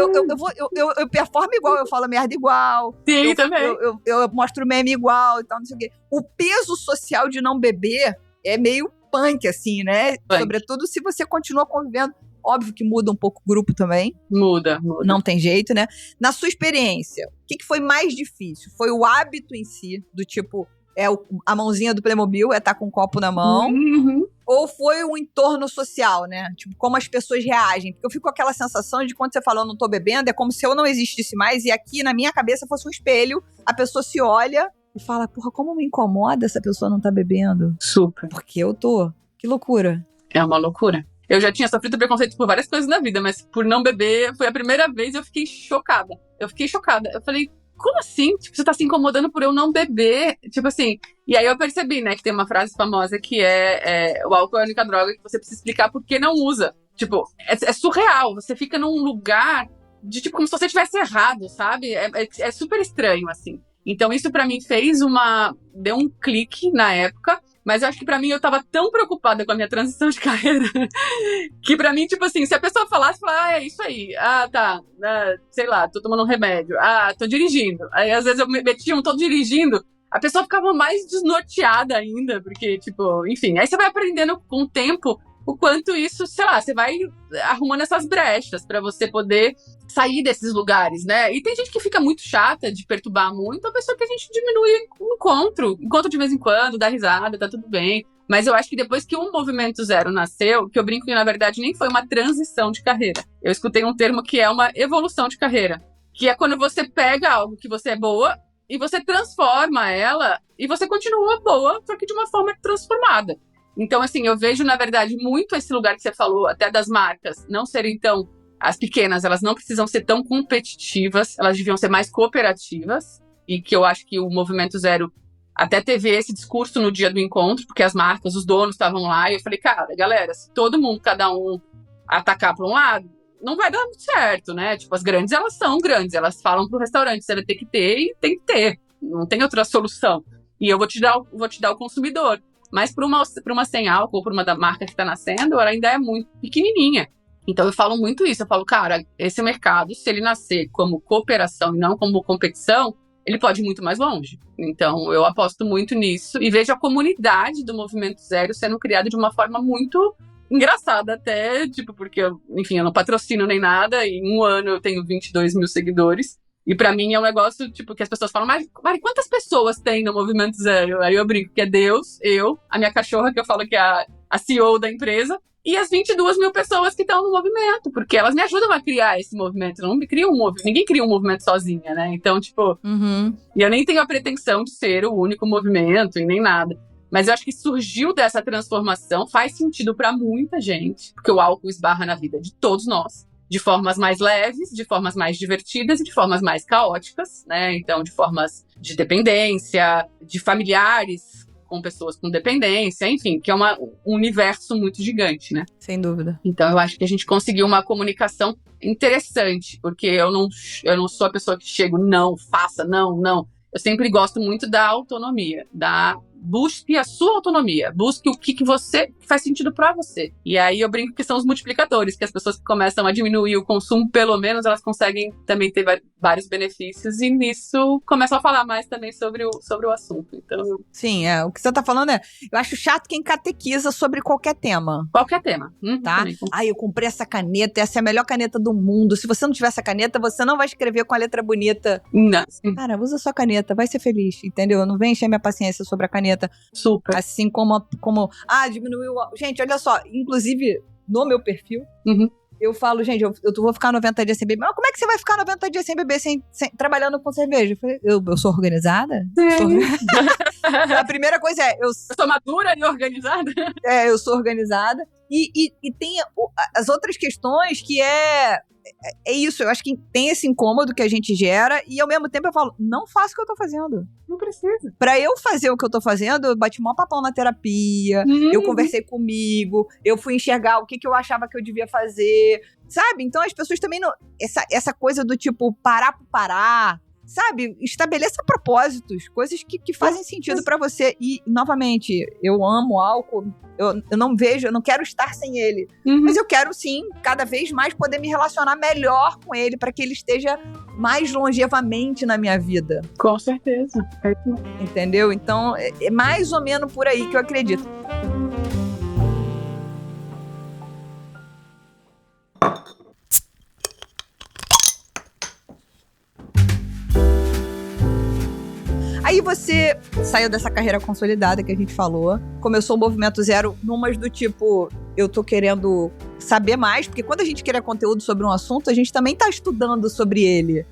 eu performo igual, eu falo merda igual. Sim, também. Eu mostro meme igual e tal, não sei o quê. O peso social de não beber é meio punk, assim, né? Punk. Sobretudo se você continua convivendo. Óbvio que muda um pouco o grupo também. Muda. Não tem jeito, né? Na sua experiência, o que foi mais difícil? Foi o hábito em si, do tipo, a mãozinha do Playmobil, estar com um copo na mão? Ou foi o entorno social, né? Tipo, como as pessoas reagem. Porque eu fico com aquela sensação de quando você fala eu não tô bebendo, é como se eu não existisse mais e aqui na minha cabeça fosse um espelho, a pessoa se olha e fala, porra, como me incomoda essa pessoa não tá bebendo? Super. Porque eu tô. Que loucura. É uma loucura. Eu já tinha sofrido preconceito por várias coisas na vida, mas por não beber, foi a primeira vez e eu fiquei chocada. Eu falei, como assim? Tipo, você tá se incomodando por eu não beber? Tipo assim, e aí eu percebi, né, que tem uma frase famosa que o álcool é a única droga que você precisa explicar por que não usa. Tipo, é surreal. Você fica num lugar de, tipo, como se você tivesse errado, sabe? É super estranho, assim. Então isso pra mim deu um clique na época, mas eu acho que pra mim eu tava tão preocupada com a minha transição de carreira que pra mim, tipo assim, se a pessoa falasse, é isso aí, tá, sei lá, tô tomando um remédio, tô dirigindo. Aí às vezes eu metia tô dirigindo, a pessoa ficava mais desnorteada ainda, porque, tipo, enfim, aí você vai aprendendo com o tempo o quanto isso, sei lá, você vai arrumando essas brechas pra você poder sair desses lugares, né? E tem gente que fica muito chata de perturbar muito, a pessoa que a gente diminui o encontro de vez em quando, dá risada, tá tudo bem. Mas eu acho que depois que o Movimento Zero nasceu, que eu brinco que na verdade nem foi uma transição de carreira. Eu escutei um termo que é uma evolução de carreira, que é quando você pega algo que você é boa e você transforma ela e você continua boa, só que de uma forma transformada. Então, assim, eu vejo, na verdade, muito esse lugar que você falou, até das marcas, não serem tão... As pequenas, elas não precisam ser tão competitivas, elas deviam ser mais cooperativas, e que eu acho que o Movimento Zero até teve esse discurso no dia do encontro, porque as marcas, os donos estavam lá, e eu falei, cara, galera, se todo mundo, cada um, atacar para um lado, não vai dar muito certo, né? Tipo, as grandes, elas são grandes, elas falam pro restaurante, você vai ter que ter, e tem que ter, não tem outra solução. E eu vou te dar o consumidor. Mas para uma sem álcool, para uma da marca que está nascendo, ela ainda é muito pequenininha. Então eu falo muito isso, eu falo, cara, esse mercado, se ele nascer como cooperação e não como competição, ele pode ir muito mais longe. Então eu aposto muito nisso e vejo a comunidade do Movimento Zero sendo criada de uma forma muito engraçada até, tipo, porque, enfim, eu não patrocino nem nada, e em um ano eu tenho 22 mil seguidores. E pra mim é um negócio, tipo, que as pessoas falam, mas Mari, quantas pessoas tem no Movimento Zero? Aí eu brinco que é Deus, eu, a minha cachorra, que eu falo que é a CEO da empresa, e as 22 mil pessoas que estão no movimento, porque elas me ajudam a criar esse movimento. Não me cria um movimento, ninguém cria um movimento sozinha, né? Então, tipo, e eu nem tenho a pretensão de ser o único movimento e nem nada. Mas eu acho que surgiu dessa transformação, faz sentido pra muita gente, porque o álcool esbarra na vida de todos nós. De formas mais leves, de formas mais divertidas e de formas mais caóticas, né? Então, de formas de dependência, de familiares com pessoas com dependência, enfim, que é um universo muito gigante, né? Sem dúvida. Então, eu acho que a gente conseguiu uma comunicação interessante, porque eu não sou a pessoa que chego, não, faça, não. Eu sempre gosto muito da autonomia, busque a sua autonomia, busque o que faz sentido pra você. E aí eu brinco que são os multiplicadores, que as pessoas que começam a diminuir o consumo, pelo menos elas conseguem também ter vários benefícios, e nisso começam a falar mais também sobre o assunto. Então, sim, o que você tá falando eu acho chato quem catequiza sobre qualquer tema. Qualquer tema. Tá? Eu comprei essa caneta, essa é a melhor caneta do mundo. Se você não tiver essa caneta, você não vai escrever com a letra bonita. Não. Cara, usa sua caneta, vai ser feliz, entendeu? Não vem encher minha paciência sobre a caneta. Super. Assim como diminuiu. Gente, olha só, inclusive no meu perfil, eu falo, gente, eu vou ficar 90 dias sem beber. Mas como é que você vai ficar 90 dias sem beber, trabalhando com cerveja? Eu falei, eu sou organizada? A primeira coisa eu sou madura e organizada? Eu sou organizada. E tem as outras questões que é isso, eu acho que tem esse incômodo que a gente gera e ao mesmo tempo eu falo, não faço o que eu tô fazendo. Não precisa. Pra eu fazer o que eu tô fazendo, eu bati mó papão na terapia, eu conversei comigo, eu fui enxergar o que eu achava que eu devia fazer, sabe? Então as pessoas também não... Essa coisa do tipo, parar por parar, sabe? Estabeleça propósitos, coisas que fazem sentido pra você. E, novamente, eu amo álcool, eu não quero estar sem ele. Mas eu quero, sim, cada vez mais poder me relacionar melhor com ele, pra que ele esteja mais longevamente na minha vida. Com certeza. Entendeu? Então, é mais ou menos por aí que eu acredito. Aí você saiu dessa carreira consolidada que a gente falou, começou o Movimento Zero numas do tipo, eu tô querendo saber mais, porque quando a gente quer conteúdo sobre um assunto, a gente também tá estudando sobre ele.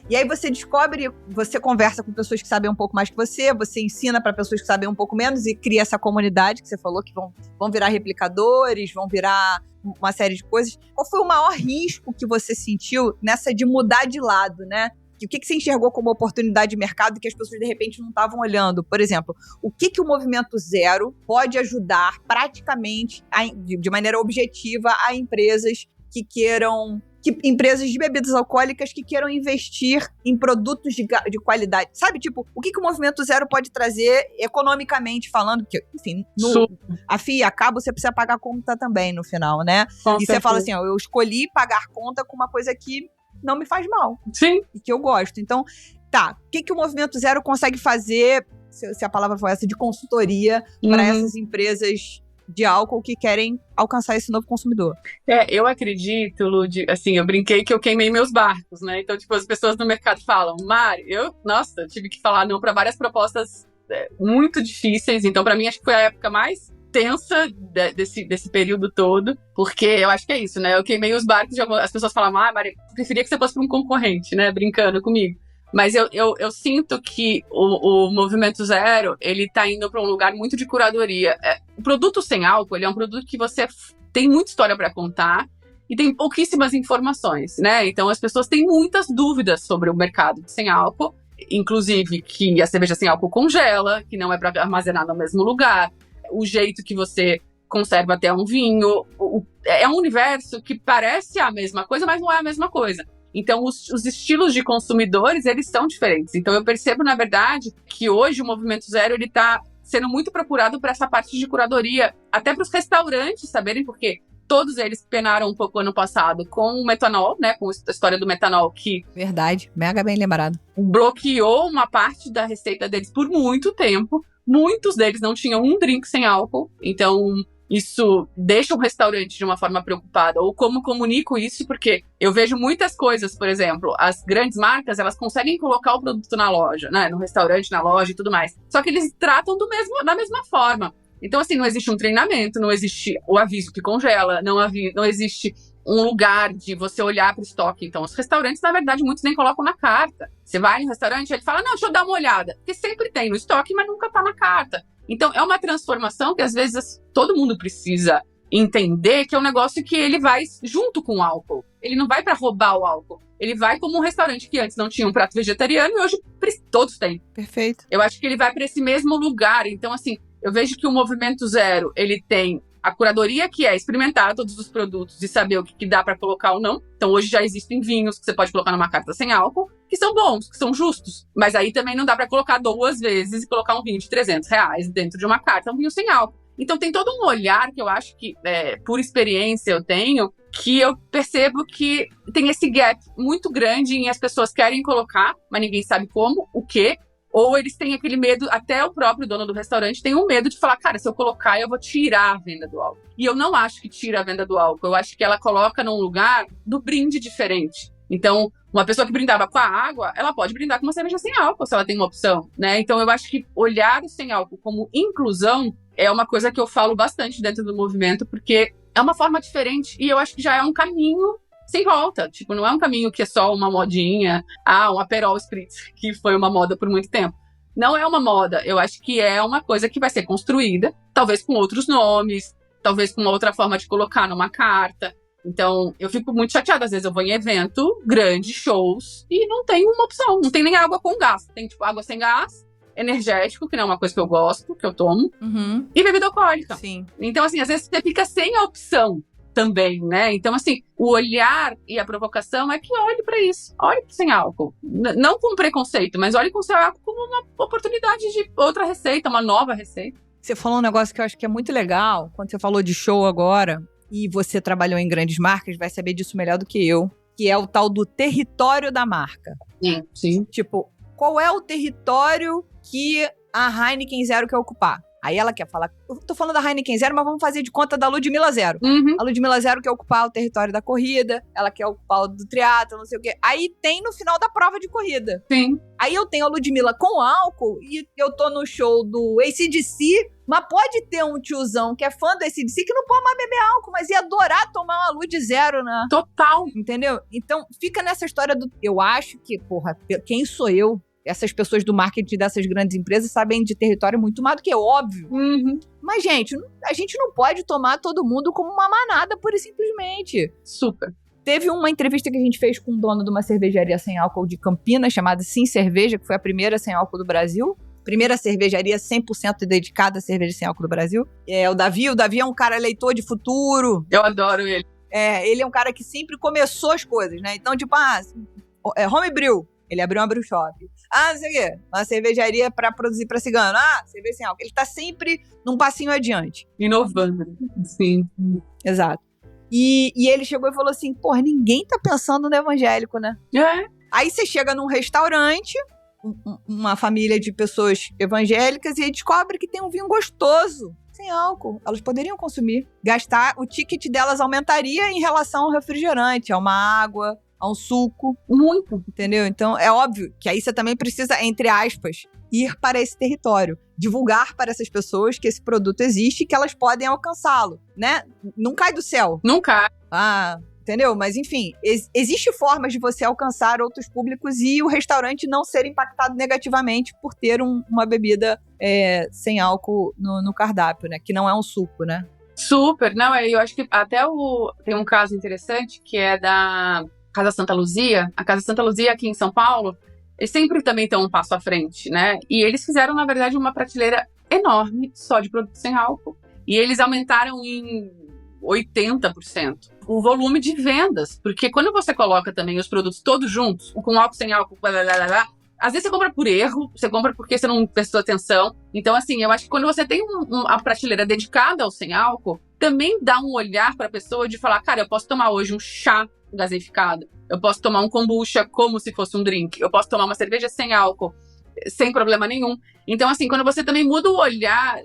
E aí você descobre, você conversa com pessoas que sabem um pouco mais que você ensina para pessoas que sabem um pouco menos e cria essa comunidade que você falou que vão virar replicadores, vão virar uma série de coisas. Qual foi o maior risco que você sentiu nessa de mudar de lado, né? O que você enxergou como oportunidade de mercado que as pessoas, de repente, não estavam olhando? Por exemplo, o que o Movimento Zero pode ajudar praticamente, de maneira objetiva, a empresas que queiram... empresas de bebidas alcoólicas que queiram investir em produtos de qualidade. Sabe, tipo, o que o Movimento Zero pode trazer economicamente falando? Porque, enfim, a FII acaba, você precisa pagar conta também no final, né? E você fala assim, ó, eu escolhi pagar conta com uma coisa que não me faz mal. Sim. E que eu gosto. Então, tá, o que o Movimento Zero consegue fazer, se a palavra for essa, de consultoria para essas empresas de álcool que querem alcançar esse novo consumidor? Eu acredito, Lud, assim, eu brinquei que eu queimei meus barcos, né? Então, tipo, as pessoas no mercado falam, Mari, eu tive que falar não para várias propostas muito difíceis. Então, para mim, acho que foi a época mais tensa desse período todo, porque eu acho que é isso, né? Eu queimei os barcos, as pessoas falam, Mari, preferia que você fosse para um concorrente, né? Brincando comigo. Mas eu sinto que o Movimento Zero, ele tá indo para um lugar muito de curadoria. O produto sem álcool, ele é um produto que você tem muita história para contar e tem pouquíssimas informações, né? Então as pessoas têm muitas dúvidas sobre o mercado sem álcool, inclusive que a cerveja sem álcool congela, que não é para armazenar no mesmo lugar, o jeito que você conserva até um vinho. É um universo que parece a mesma coisa, mas não é a mesma coisa. Então, os estilos de consumidores, eles são diferentes. Então, eu percebo, na verdade, que hoje o Movimento Zero, ele tá sendo muito procurado para essa parte de curadoria, até para os restaurantes saberem, porque todos eles penaram um pouco ano passado com o metanol, né, com a história do metanol, que... Verdade, mega bem lembrado. Bloqueou uma parte da receita deles por muito tempo. Muitos deles não tinham um drink sem álcool, então... Isso deixa o restaurante de uma forma preocupada. Ou como comunico isso, porque eu vejo muitas coisas, por exemplo, as grandes marcas, elas conseguem colocar o produto na loja, né? No restaurante, na loja e tudo mais. Só que eles tratam da mesma forma. Então, assim, não existe um treinamento, não existe o aviso que congela, não existe um lugar de você olhar para o estoque. Então, os restaurantes, na verdade, muitos nem colocam na carta. Você vai no restaurante, ele fala, não, deixa eu dar uma olhada. Porque sempre tem no estoque, mas nunca tá na carta. Então, é uma transformação que, às vezes, todo mundo precisa entender que é um negócio que ele vai junto com o álcool. Ele não vai para roubar o álcool. Ele vai como um restaurante que antes não tinha um prato vegetariano e hoje todos têm. Perfeito. Eu acho que ele vai para esse mesmo lugar. Então, assim, eu vejo que o Movimento Zero, ele tem a curadoria, que é experimentar todos os produtos e saber o que dá para colocar ou não. Então, hoje já existem vinhos que você pode colocar numa carta sem álcool, que são bons, que são justos. Mas aí também não dá para colocar 2 vezes e colocar um vinho de R$300 dentro de uma carta, um vinho sem álcool. Então, tem todo um olhar que eu acho que, por experiência eu tenho, que eu percebo que tem esse gap muito grande em as pessoas querem colocar, mas ninguém sabe como, o quê. Ou eles têm aquele medo, até o próprio dono do restaurante tem um medo de falar, cara, se eu colocar, eu vou tirar a venda do álcool. E eu não acho que tira a venda do álcool, eu acho que ela coloca num lugar do brinde diferente. Então, uma pessoa que brindava com a água, ela pode brindar com uma cerveja sem álcool, se ela tem uma opção, né? Então, eu acho que olhar o sem álcool como inclusão é uma coisa que eu falo bastante dentro do movimento, porque é uma forma diferente e eu acho que já é um caminho sem volta. Tipo, não é um caminho que é só uma modinha, um Aperol Spritz, que foi uma moda por muito tempo. Não é uma moda. Eu acho que é uma coisa que vai ser construída, talvez com outros nomes, talvez com uma outra forma de colocar numa carta. Então, eu fico muito chateada. Às vezes eu vou em evento, grandes shows, e não tem uma opção. Não tem nem água com gás. Tem, tipo, água sem gás, energético, que não é uma coisa que eu gosto, que eu tomo, e bebida alcoólica. Sim. Então, assim, às vezes você fica sem a opção também, né? Então, assim, o olhar e a provocação é que olhe pra isso. Olhe sem álcool. Não com preconceito, mas olhe com seu álcool como uma oportunidade de outra receita, uma nova receita. Você falou um negócio que eu acho que é muito legal, quando você falou de show agora, e você trabalhou em grandes marcas, vai saber disso melhor do que eu, que é o tal do território da marca. Sim. Tipo, qual é o território que a Heineken Zero quer ocupar? Aí ela quer falar, eu tô falando da Heineken Zero, mas vamos fazer de conta da Ludmilla Zero. A Ludmilla Zero quer ocupar o território da corrida, ela quer ocupar o do triatlo, não sei o quê. Aí tem no final da prova de corrida. Sim. Aí eu tenho a Ludmilla com álcool e eu tô no show do AC/DC, mas pode ter um tiozão que é fã do AC/DC que não pode mais beber álcool, mas ia adorar tomar uma Lud Zero, né? Total. Entendeu? Então, fica nessa história do... Eu acho que, porra, quem sou eu? Essas pessoas do marketing dessas grandes empresas sabem de território muito mais do que óbvio. Mas, gente, a gente não pode tomar todo mundo como uma manada, pura e simplesmente. Super. Teve uma entrevista que a gente fez com o dono de uma cervejaria sem álcool de Campinas, chamada Sim Cerveja, que foi a primeira sem álcool do Brasil. Primeira cervejaria 100% dedicada à cerveja sem álcool do Brasil. O Davi é um cara leitor de futuro. Eu adoro ele. Ele é um cara que sempre começou as coisas, né? Então, tipo, homebrew. Ele abriu uma brew shop. Não sei o quê. Uma cervejaria pra produzir pra cigano. Cerveja sem álcool. Ele tá sempre num passinho adiante. Inovando. Sim. Exato. E ele chegou e falou assim, porra, ninguém tá pensando no evangélico, né? Aí você chega num restaurante, uma família de pessoas evangélicas, e aí descobre que tem um vinho gostoso, sem álcool. Elas poderiam consumir. Gastar, o ticket delas aumentaria em relação ao refrigerante, a uma água, a um suco. Muito. Entendeu? Então, é óbvio que aí você também precisa, entre aspas, ir para esse território. Divulgar para essas pessoas que esse produto existe e que elas podem alcançá-lo, né? Não cai do céu. Não cai. Entendeu? Mas, enfim, existe formas de você alcançar outros públicos e o restaurante não ser impactado negativamente por ter uma bebida sem álcool no cardápio, né? Que não é um suco, né? Super. Não, eu acho que até tem um caso interessante que é da Casa Santa Luzia. A Casa Santa Luzia aqui em São Paulo, eles sempre também estão um passo à frente, né? E eles fizeram, na verdade, uma prateleira enorme só de produtos sem álcool. E eles aumentaram em 80% o volume de vendas. Porque quando você coloca também os produtos todos juntos, com álcool, sem álcool, às vezes você compra por erro, você compra porque você não prestou atenção. Então, assim, eu acho que quando você tem uma prateleira dedicada ao sem álcool, também dá um olhar para a pessoa de falar, cara, eu posso tomar hoje um chá gaseificado, eu posso tomar um kombucha como se fosse um drink, eu posso tomar uma cerveja sem álcool, sem problema nenhum. Então, assim, quando você também muda o olhar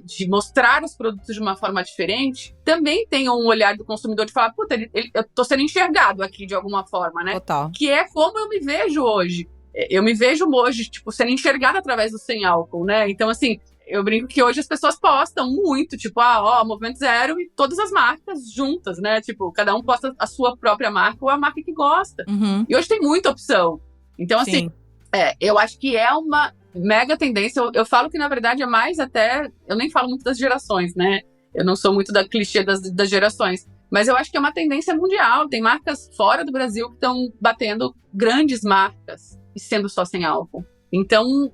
de mostrar os produtos de uma forma diferente, também tem um olhar do consumidor de falar, puta, eu tô sendo enxergado aqui de alguma forma, né? Total. Que é como eu me vejo hoje. Eu me vejo hoje, tipo, sendo enxergada através do sem álcool, né? Então, assim, eu brinco que hoje as pessoas postam muito, tipo, Movimento Zero e todas as marcas juntas, né? Tipo, cada um posta a sua própria marca ou a marca que gosta. E hoje tem muita opção. Então, assim, eu acho que é uma mega tendência. Eu falo que, na verdade, é mais até... Eu nem falo muito das gerações, né? Eu não sou muito da clichê das gerações. Mas eu acho que é uma tendência mundial. Tem marcas fora do Brasil que estão batendo grandes marcas e sendo só sem álcool. Então,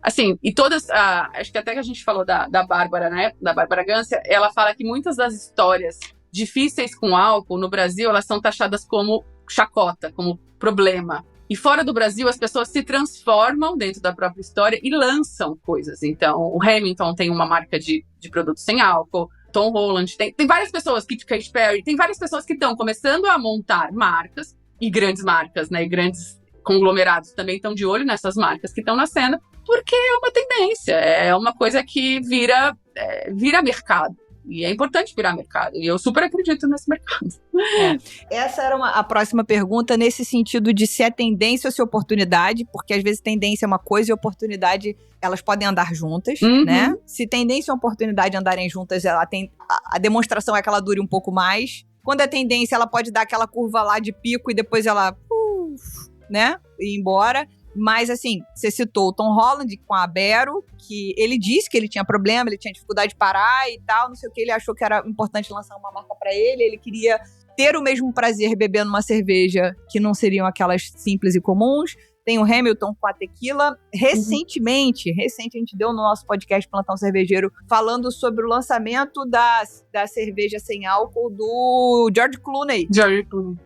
assim, e todas... acho que até que a gente falou da Bárbara, né? Da Bárbara Gância, ela fala que muitas das histórias difíceis com álcool no Brasil, elas são taxadas como chacota, como problema. E fora do Brasil, as pessoas se transformam dentro da própria história e lançam coisas. Então, o Hamilton tem uma marca de produtos sem álcool, Tom Holland, tem várias pessoas, Katy Perry, tem várias pessoas que estão começando a montar marcas, e grandes marcas, né, e grandes conglomerados também estão de olho nessas marcas que estão nascendo, porque é uma tendência, é uma coisa que vira mercado. E é importante virar mercado. E eu super acredito nesse mercado. Essa era a próxima pergunta, nesse sentido de se é tendência ou se é oportunidade, porque às vezes tendência é uma coisa e oportunidade, elas podem andar juntas, né? Se tendência e oportunidade andarem juntas, ela tem, a demonstração é que ela dure um pouco mais. Quando é tendência, ela pode dar aquela curva lá de pico e depois ela, né? Ir embora. Mas, assim, você citou o Tom Holland com a Aberro, que ele disse que ele tinha problema, ele tinha dificuldade de parar e tal, não sei o que, ele achou que era importante lançar uma marca pra ele queria ter o mesmo prazer bebendo uma cerveja que não seriam aquelas simples e comuns. Tem o Hamilton com a tequila. Recente, a gente deu no nosso podcast Plantão Cervejeiro falando sobre o lançamento da cerveja sem álcool do George Clooney.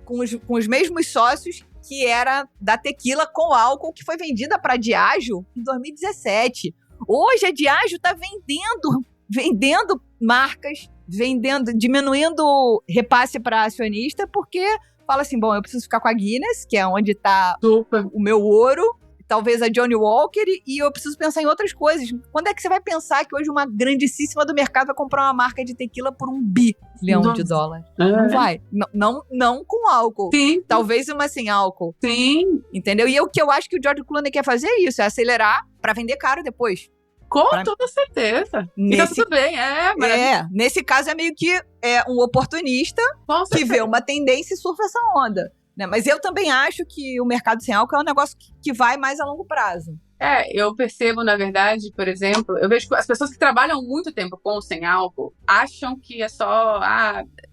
Com os mesmos sócios, que era da tequila com álcool, que foi vendida para a Diageo em 2017. Hoje a Diageo está vendendo marcas, diminuindo repasse para acionista, porque fala assim, bom, eu preciso ficar com a Guinness, que é onde tá o meu ouro, talvez a Johnny Walker, e eu preciso pensar em outras coisas. Quando é que você vai pensar que hoje uma grandíssima do mercado vai comprar uma marca de tequila por $1 bilhão de dólares? Não vai. Não com álcool. Sim. Talvez uma sem álcool. Sim. Entendeu? E o que eu acho que o George Clooney quer fazer é isso, é acelerar pra vender caro depois. Com toda certeza. E tá tudo bem, nesse caso é meio que um oportunista que vê uma tendência e surfa essa onda. Né? Mas eu também acho que o mercado sem álcool é um negócio que vai mais a longo prazo. Eu percebo, na verdade, por exemplo, eu vejo que as pessoas que trabalham muito tempo com ou sem álcool acham que é só...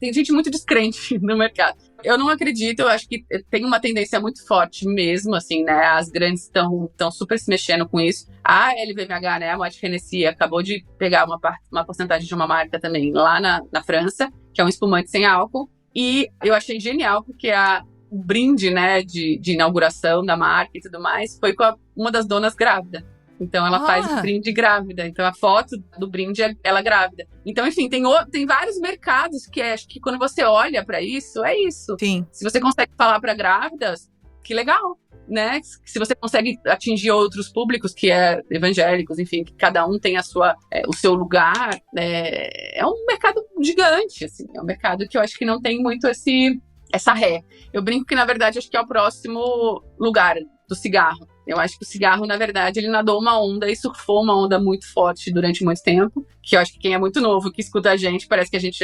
tem gente muito descrente no mercado. Eu não acredito, eu acho que tem uma tendência muito forte mesmo, assim, né? As grandes estão super se mexendo com isso. A LVMH, né, a Moët Hennessy, acabou de pegar uma porcentagem de uma marca também lá na França, que é um espumante sem álcool. E eu achei genial, porque o brinde, né, de inauguração da marca e tudo mais, foi com uma das donas grávida. Então, ela faz o brinde grávida. Então, a foto do brinde é ela grávida. Então, enfim, tem vários mercados que acho que quando você olha pra isso, é isso. Sim. Se você consegue falar pra grávidas, que legal, né? Se você consegue atingir outros públicos, que é evangélicos, enfim, que cada um tem o seu lugar, é um mercado gigante, assim. É um mercado que eu acho que não tem muito essa ré. Eu brinco que, na verdade, acho que é o próximo lugar do cigarro. Eu acho que o cigarro, na verdade, ele nadou uma onda e surfou uma onda muito forte durante muito tempo, que eu acho que quem é muito novo, que escuta a gente, parece que a gente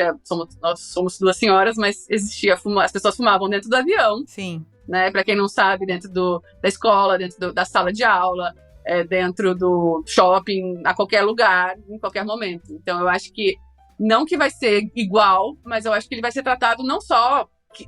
nós somos duas senhoras, mas existia as pessoas fumavam dentro do avião. Sim. Né? Para quem não sabe, dentro da escola, dentro da sala de aula, dentro do shopping, a qualquer lugar, em qualquer momento. Então, eu acho que, não que vai ser igual, mas eu acho que ele vai ser tratado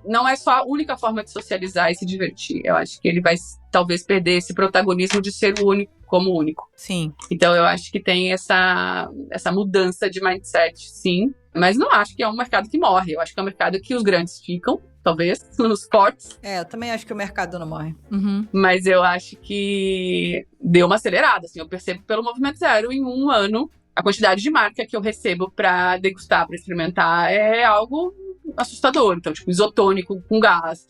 não é só a única forma de socializar e se divertir. Eu acho que ele vai, talvez, perder esse protagonismo de ser o único como único. Sim. Então, eu acho que tem essa mudança de mindset, sim. Mas não acho que é um mercado que morre. Eu acho que é um mercado que os grandes ficam, talvez, nos fortes. Eu também acho que o mercado não morre. Uhum. Mas eu acho que deu uma acelerada, assim. Eu percebo pelo Movimento Zero, em um ano, a quantidade de marca que eu recebo para degustar, para experimentar, é algo assustador. Então, tipo, isotônico com gás,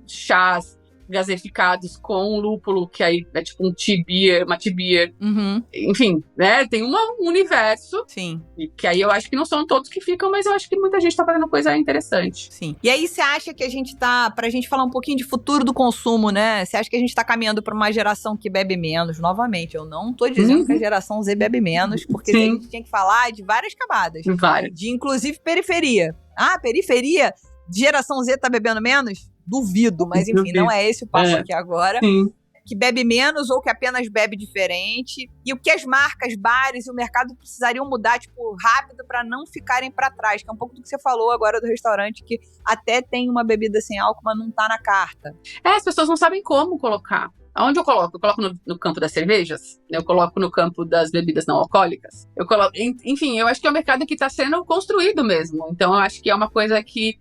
chás gaseificados com lúpulo, que aí é tipo uma tea-beer. Uhum. Enfim, né? Tem um universo. Sim. Que aí eu acho que não são todos que ficam, mas eu acho que muita gente tá fazendo coisa interessante. Sim. E aí você acha que a gente tá, pra gente falar um pouquinho de futuro do consumo, né? Você acha que a gente tá caminhando pra uma geração que bebe menos? Novamente, eu não tô dizendo que a geração Z bebe menos, porque a gente tinha que falar de várias camadas. Várias. De inclusive periferia. Periferia? Geração Z tá bebendo menos? Duvido, mas enfim, não é esse o papo aqui agora. Sim. Que bebe menos ou que apenas bebe diferente. E o que as marcas, bares e o mercado precisariam mudar, tipo, rápido pra não ficarem pra trás. Que é um pouco do que você falou agora do restaurante, que até tem uma bebida sem álcool, mas não tá na carta. As pessoas não sabem como colocar. Aonde eu coloco? Eu coloco no campo das cervejas? Eu coloco no campo das bebidas não alcoólicas? Eu coloco... Enfim, eu acho que é um mercado que está sendo construído mesmo. Então, eu acho que é uma coisa que,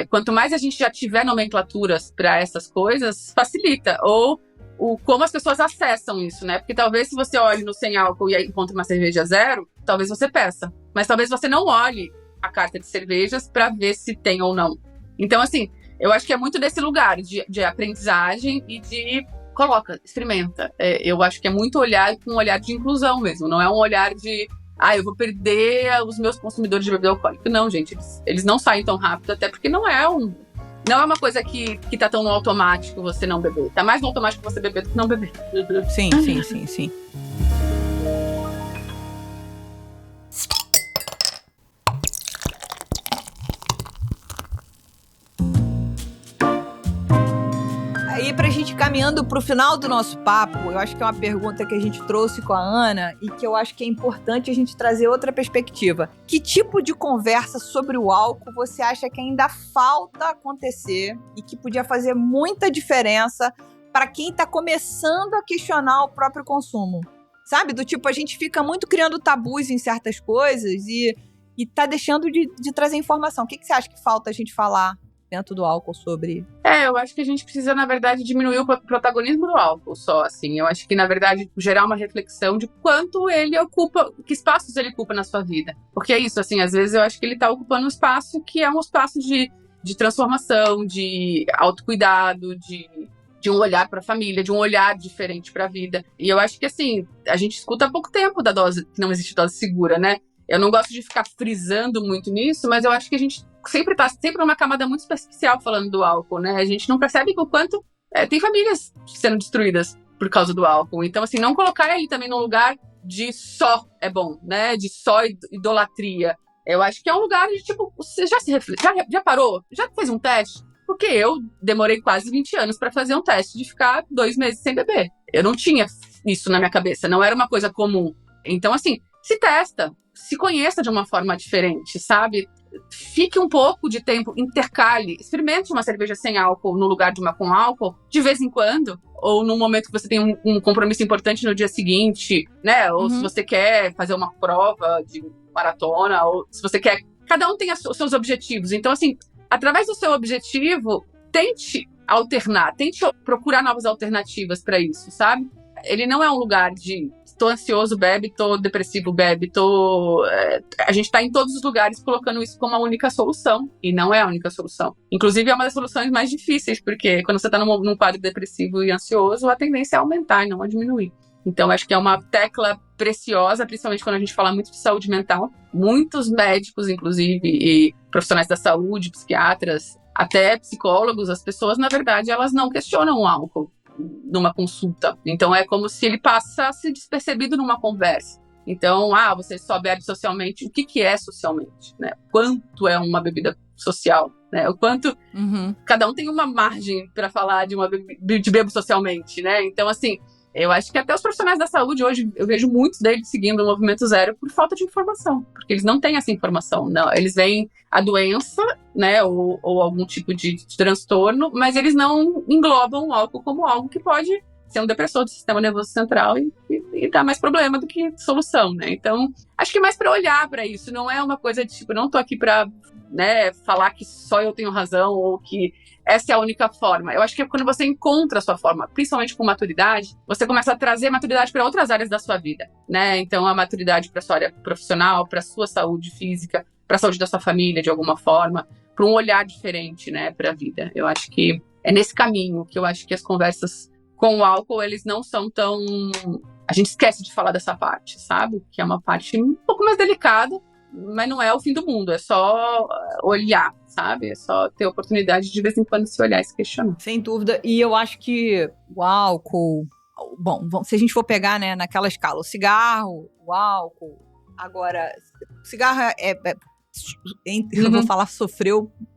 quanto mais a gente já tiver nomenclaturas para essas coisas, facilita. Ou como as pessoas acessam isso, né? Porque talvez se você olhe no sem álcool e aí encontre uma cerveja zero, talvez você peça. Mas talvez você não olhe a carta de cervejas para ver se tem ou não. Então, assim, eu acho que é muito desse lugar de aprendizagem e de... Coloca, experimenta. Eu acho que é muito olhar com um olhar de inclusão mesmo. Não é um olhar de, eu vou perder os meus consumidores de bebida alcoólica. Não, gente, eles não saem tão rápido, até porque não é uma coisa que tá tão no automático você não beber. Tá mais no automático você beber do que não beber. Sim, sim, sim, sim. aí, pra gente ir caminhando pro final do nosso papo, eu acho que é uma pergunta que a gente trouxe com a Ana e que eu acho que é importante a gente trazer outra perspectiva. Que tipo de conversa sobre o álcool você acha que ainda falta acontecer e que podia fazer muita diferença para quem tá começando a questionar o próprio consumo? Sabe? Do tipo, a gente fica muito criando tabus em certas coisas e tá deixando de trazer informação. O que você acha que falta a gente falar dentro do álcool sobre? Eu acho que a gente precisa, na verdade, diminuir o protagonismo do álcool só, assim. Eu acho que, na verdade, gerar uma reflexão de quanto ele ocupa, que espaços ele ocupa na sua vida. Porque é isso, assim, às vezes eu acho que ele tá ocupando um espaço que é um espaço de transformação, de autocuidado, de um olhar para a família, de um olhar diferente para a vida. E eu acho que, assim, a gente escuta há pouco tempo da dose, que não existe dose segura, né? Eu não gosto de ficar frisando muito nisso, mas eu acho que a gente sempre numa camada muito superficial falando do álcool, né? A gente não percebe o quanto tem famílias sendo destruídas por causa do álcool. Então, assim, não colocar ele também num lugar de só é bom, né? De só idolatria. Eu acho que é um lugar de, tipo, você já parou? Já fez um teste? Porque eu demorei quase 20 anos para fazer um teste de ficar 2 meses sem beber. Eu não tinha isso na minha cabeça, não era uma coisa comum. Então, assim, se testa, se conheça de uma forma diferente, sabe? Fique um pouco de tempo, intercale, experimente uma cerveja sem álcool no lugar de uma com álcool, de vez em quando, ou num momento que você tem um compromisso importante no dia seguinte, né? Ou se você quer fazer uma prova de maratona, ou se você quer... Cada um tem os seus objetivos. Então, assim, através do seu objetivo, tente alternar, tente procurar novas alternativas para isso, sabe? Ele não é um lugar de tô ansioso, bebe, tô depressivo, bebe, a gente tá em todos os lugares colocando isso como a única solução, e não é a única solução. Inclusive, é uma das soluções mais difíceis, porque quando você tá num quadro depressivo e ansioso, a tendência é aumentar e não a diminuir. Então, acho que é uma tecla preciosa, principalmente quando a gente fala muito de saúde mental. Muitos médicos, inclusive, e profissionais da saúde, psiquiatras, até psicólogos, as pessoas, na verdade, elas não questionam o álcool numa consulta. Então, é como se ele passasse despercebido numa conversa. Então, você só bebe socialmente. O que é socialmente, né? Quanto é uma bebida social, né? O quanto... Cada um tem uma margem para falar de bebo socialmente, né? Então, assim, eu acho que até os profissionais da saúde hoje, eu vejo muitos deles seguindo o Movimento Zero por falta de informação, porque eles não têm essa informação, não. Eles veem a doença, né, ou algum tipo de transtorno, mas eles não englobam o álcool como algo que pode ser um depressor do sistema nervoso central e dar mais problema do que solução, né? Então, acho que é mais para olhar para isso, não é uma coisa de tipo, não tô aqui para, né, falar que só eu tenho razão ou que essa é a única forma. Eu acho que quando você encontra a sua forma, principalmente com maturidade, você começa a trazer maturidade para outras áreas da sua vida, né? Então, a maturidade para sua área profissional, para sua saúde física, para a saúde da sua família, de alguma forma, para um olhar diferente, né, para a vida. Eu acho que é nesse caminho que eu acho que as conversas com o álcool, eles não são tão... A gente esquece de falar dessa parte, sabe? Que é uma parte um pouco mais delicada, mas não é o fim do mundo, é só olhar, sabe? É só ter a oportunidade de vez em quando se olhar e se questionar. Sem dúvida, e eu acho que o álcool... Bom, se a gente for pegar, né, naquela escala, o cigarro, o álcool... Agora, o cigarro eu vou falar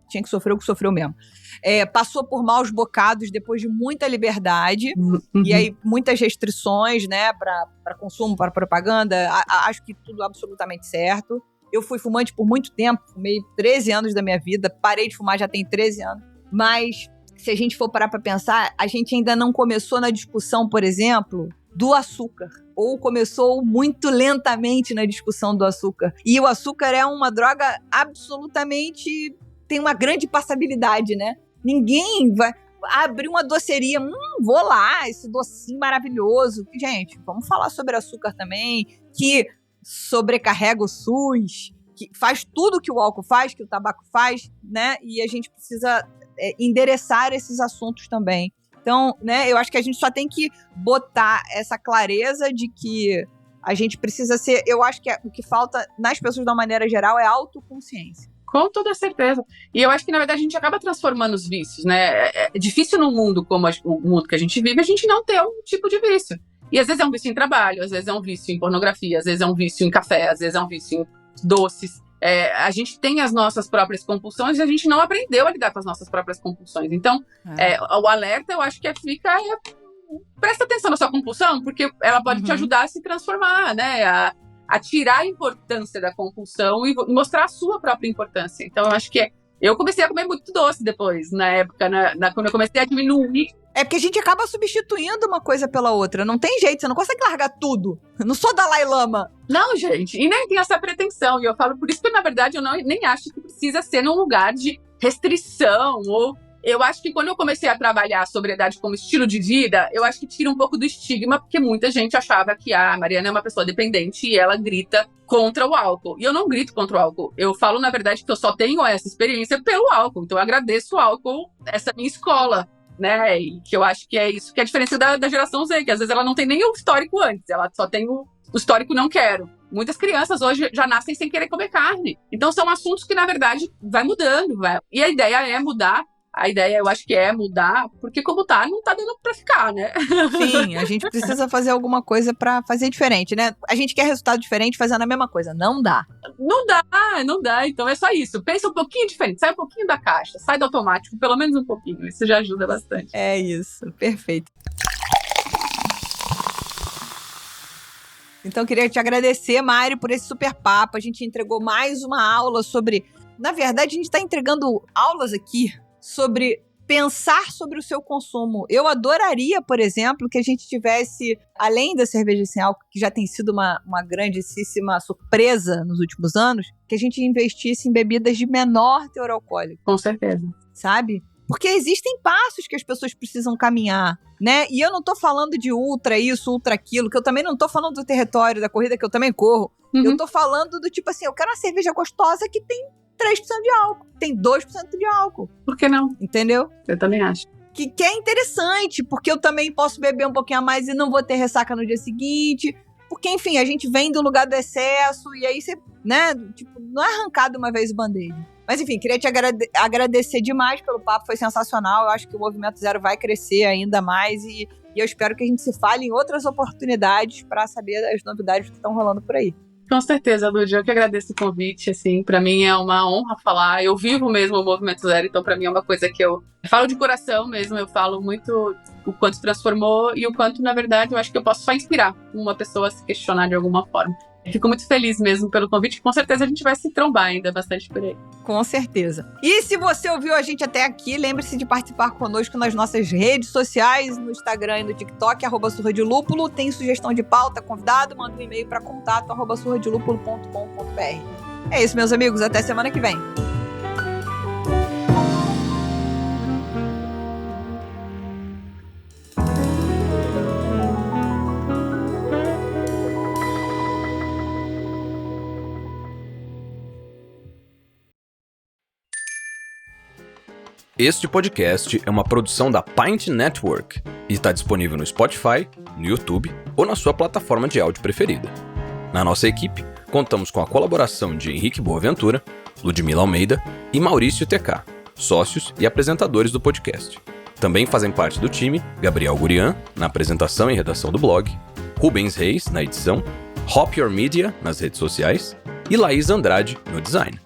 tinha que sofrer o que sofreu mesmo. Passou por maus bocados depois de muita liberdade, e aí muitas restrições, né, para consumo, para propaganda. Acho que tudo absolutamente certo. Eu fui fumante por muito tempo, fumei 13 anos da minha vida, parei de fumar já tem 13 anos. Mas, se a gente for parar para pensar, a gente ainda não começou na discussão, por exemplo, do açúcar. Ou começou muito lentamente na discussão do açúcar. E o açúcar é uma droga absolutamente... tem uma grande passabilidade, né? Ninguém vai abrir uma doceria, vou lá, esse docinho maravilhoso. Gente, vamos falar sobre açúcar também, que sobrecarrega o SUS, que faz tudo que o álcool faz, que o tabaco faz, né? E a gente precisa endereçar esses assuntos também. Então, né, eu acho que a gente só tem que botar essa clareza de que a gente precisa ser... Eu acho que o que falta nas pessoas, de uma maneira geral, é autoconsciência. Com toda certeza. E eu acho que, na verdade, a gente acaba transformando os vícios, né? É difícil num mundo como o mundo que a gente vive, a gente não ter um tipo de vício. E às vezes é um vício em trabalho, às vezes é um vício em pornografia, às vezes é um vício em café, às vezes é um vício em doces. a gente tem as nossas próprias compulsões e a gente não aprendeu a lidar com as nossas próprias compulsões. Então, o alerta, eu acho que presta atenção na sua compulsão, porque ela pode te ajudar a se transformar, né? A tirar a importância da compulsão e mostrar a sua própria importância. Então, eu acho que eu comecei a comer muito doce depois, na época, quando eu comecei a diminuir. É porque a gente acaba substituindo uma coisa pela outra. Não tem jeito, você não consegue largar tudo. Eu não sou Dalai Lama. Não, gente, e nem tem essa pretensão. E eu falo por isso que, na verdade, eu nem acho que precisa ser num lugar de restrição. Ou eu acho que quando eu comecei a trabalhar a sobriedade como estilo de vida, eu acho que tira um pouco do estigma, porque muita gente achava que a Mariana é uma pessoa dependente e ela grita contra o álcool. E eu não grito contra o álcool. Eu falo, na verdade, que eu só tenho essa experiência pelo álcool. Então eu agradeço o álcool, essa minha escola, né? E que eu acho que é isso que é a diferença da geração Z, que às vezes ela não tem nem o histórico antes, ela só tem o histórico não quero. Muitas crianças hoje já nascem sem querer comer carne. Então são assuntos que, na verdade, vai mudando. E a ideia é mudar. A ideia, eu acho que é mudar, porque como tá, não tá dando pra ficar, né? Sim, a gente precisa fazer alguma coisa pra fazer diferente, né? A gente quer resultado diferente fazendo a mesma coisa. Não dá. Não dá. Então é só isso. Pensa um pouquinho diferente, sai um pouquinho da caixa, sai do automático, pelo menos um pouquinho. Isso já ajuda bastante. É isso, perfeito. Então, eu queria te agradecer, Mari, por esse super papo. A gente entregou mais uma aula sobre... Na verdade, a gente tá entregando aulas aqui sobre pensar sobre o seu consumo. Eu adoraria, por exemplo, que a gente tivesse, além da cerveja sem álcool, que já tem sido uma grandíssima surpresa nos últimos anos, que a gente investisse em bebidas de menor teor alcoólico. Com certeza. Sabe? Porque existem passos que as pessoas precisam caminhar, né? E eu não tô falando de ultra isso, ultra aquilo, que eu também não tô falando do território da corrida, que eu também corro. Eu tô falando do tipo assim, eu quero uma cerveja gostosa que tem 3% de álcool, tem 2% de álcool. Por que não? Entendeu? Eu também acho. Que é interessante, porque eu também posso beber um pouquinho a mais e não vou ter ressaca no dia seguinte. Porque, enfim, a gente vem do lugar do excesso e aí você, né, tipo, não é arrancado uma vez o band-aid. Mas, enfim, queria te agradecer demais pelo papo, foi sensacional. Eu acho que o Movimento Zero vai crescer ainda mais e eu espero que a gente se fale em outras oportunidades para saber as novidades que estão rolando por aí. Com certeza, Lúdia, eu que agradeço o convite, assim, pra mim é uma honra falar, eu vivo mesmo o Movimento Zero, então pra mim é uma coisa que eu falo de coração mesmo, eu falo muito o quanto transformou e o quanto, na verdade, eu acho que eu posso só inspirar uma pessoa a se questionar de alguma forma. Fico muito feliz mesmo pelo convite, com certeza a gente vai se trombar ainda bastante por aí. Com certeza. E se você ouviu a gente até aqui, lembre-se de participar conosco nas nossas redes sociais, no Instagram e no TikTok, @surradilúpulo. Tem sugestão de pauta, convidado, manda um e-mail para contato@surradilúpulo.com.br. É isso, meus amigos, até semana que vem. Este podcast é uma produção da Pint Network e está disponível no Spotify, no YouTube ou na sua plataforma de áudio preferida. Na nossa equipe, contamos com a colaboração de Henrique Boaventura, Ludmila Almeida e Maurício TK, sócios e apresentadores do podcast. Também fazem parte do time Gabriel Gurian, na apresentação e redação do blog, Rubens Reis, na edição, Hop Your Media, nas redes sociais e Laís Andrade, no design.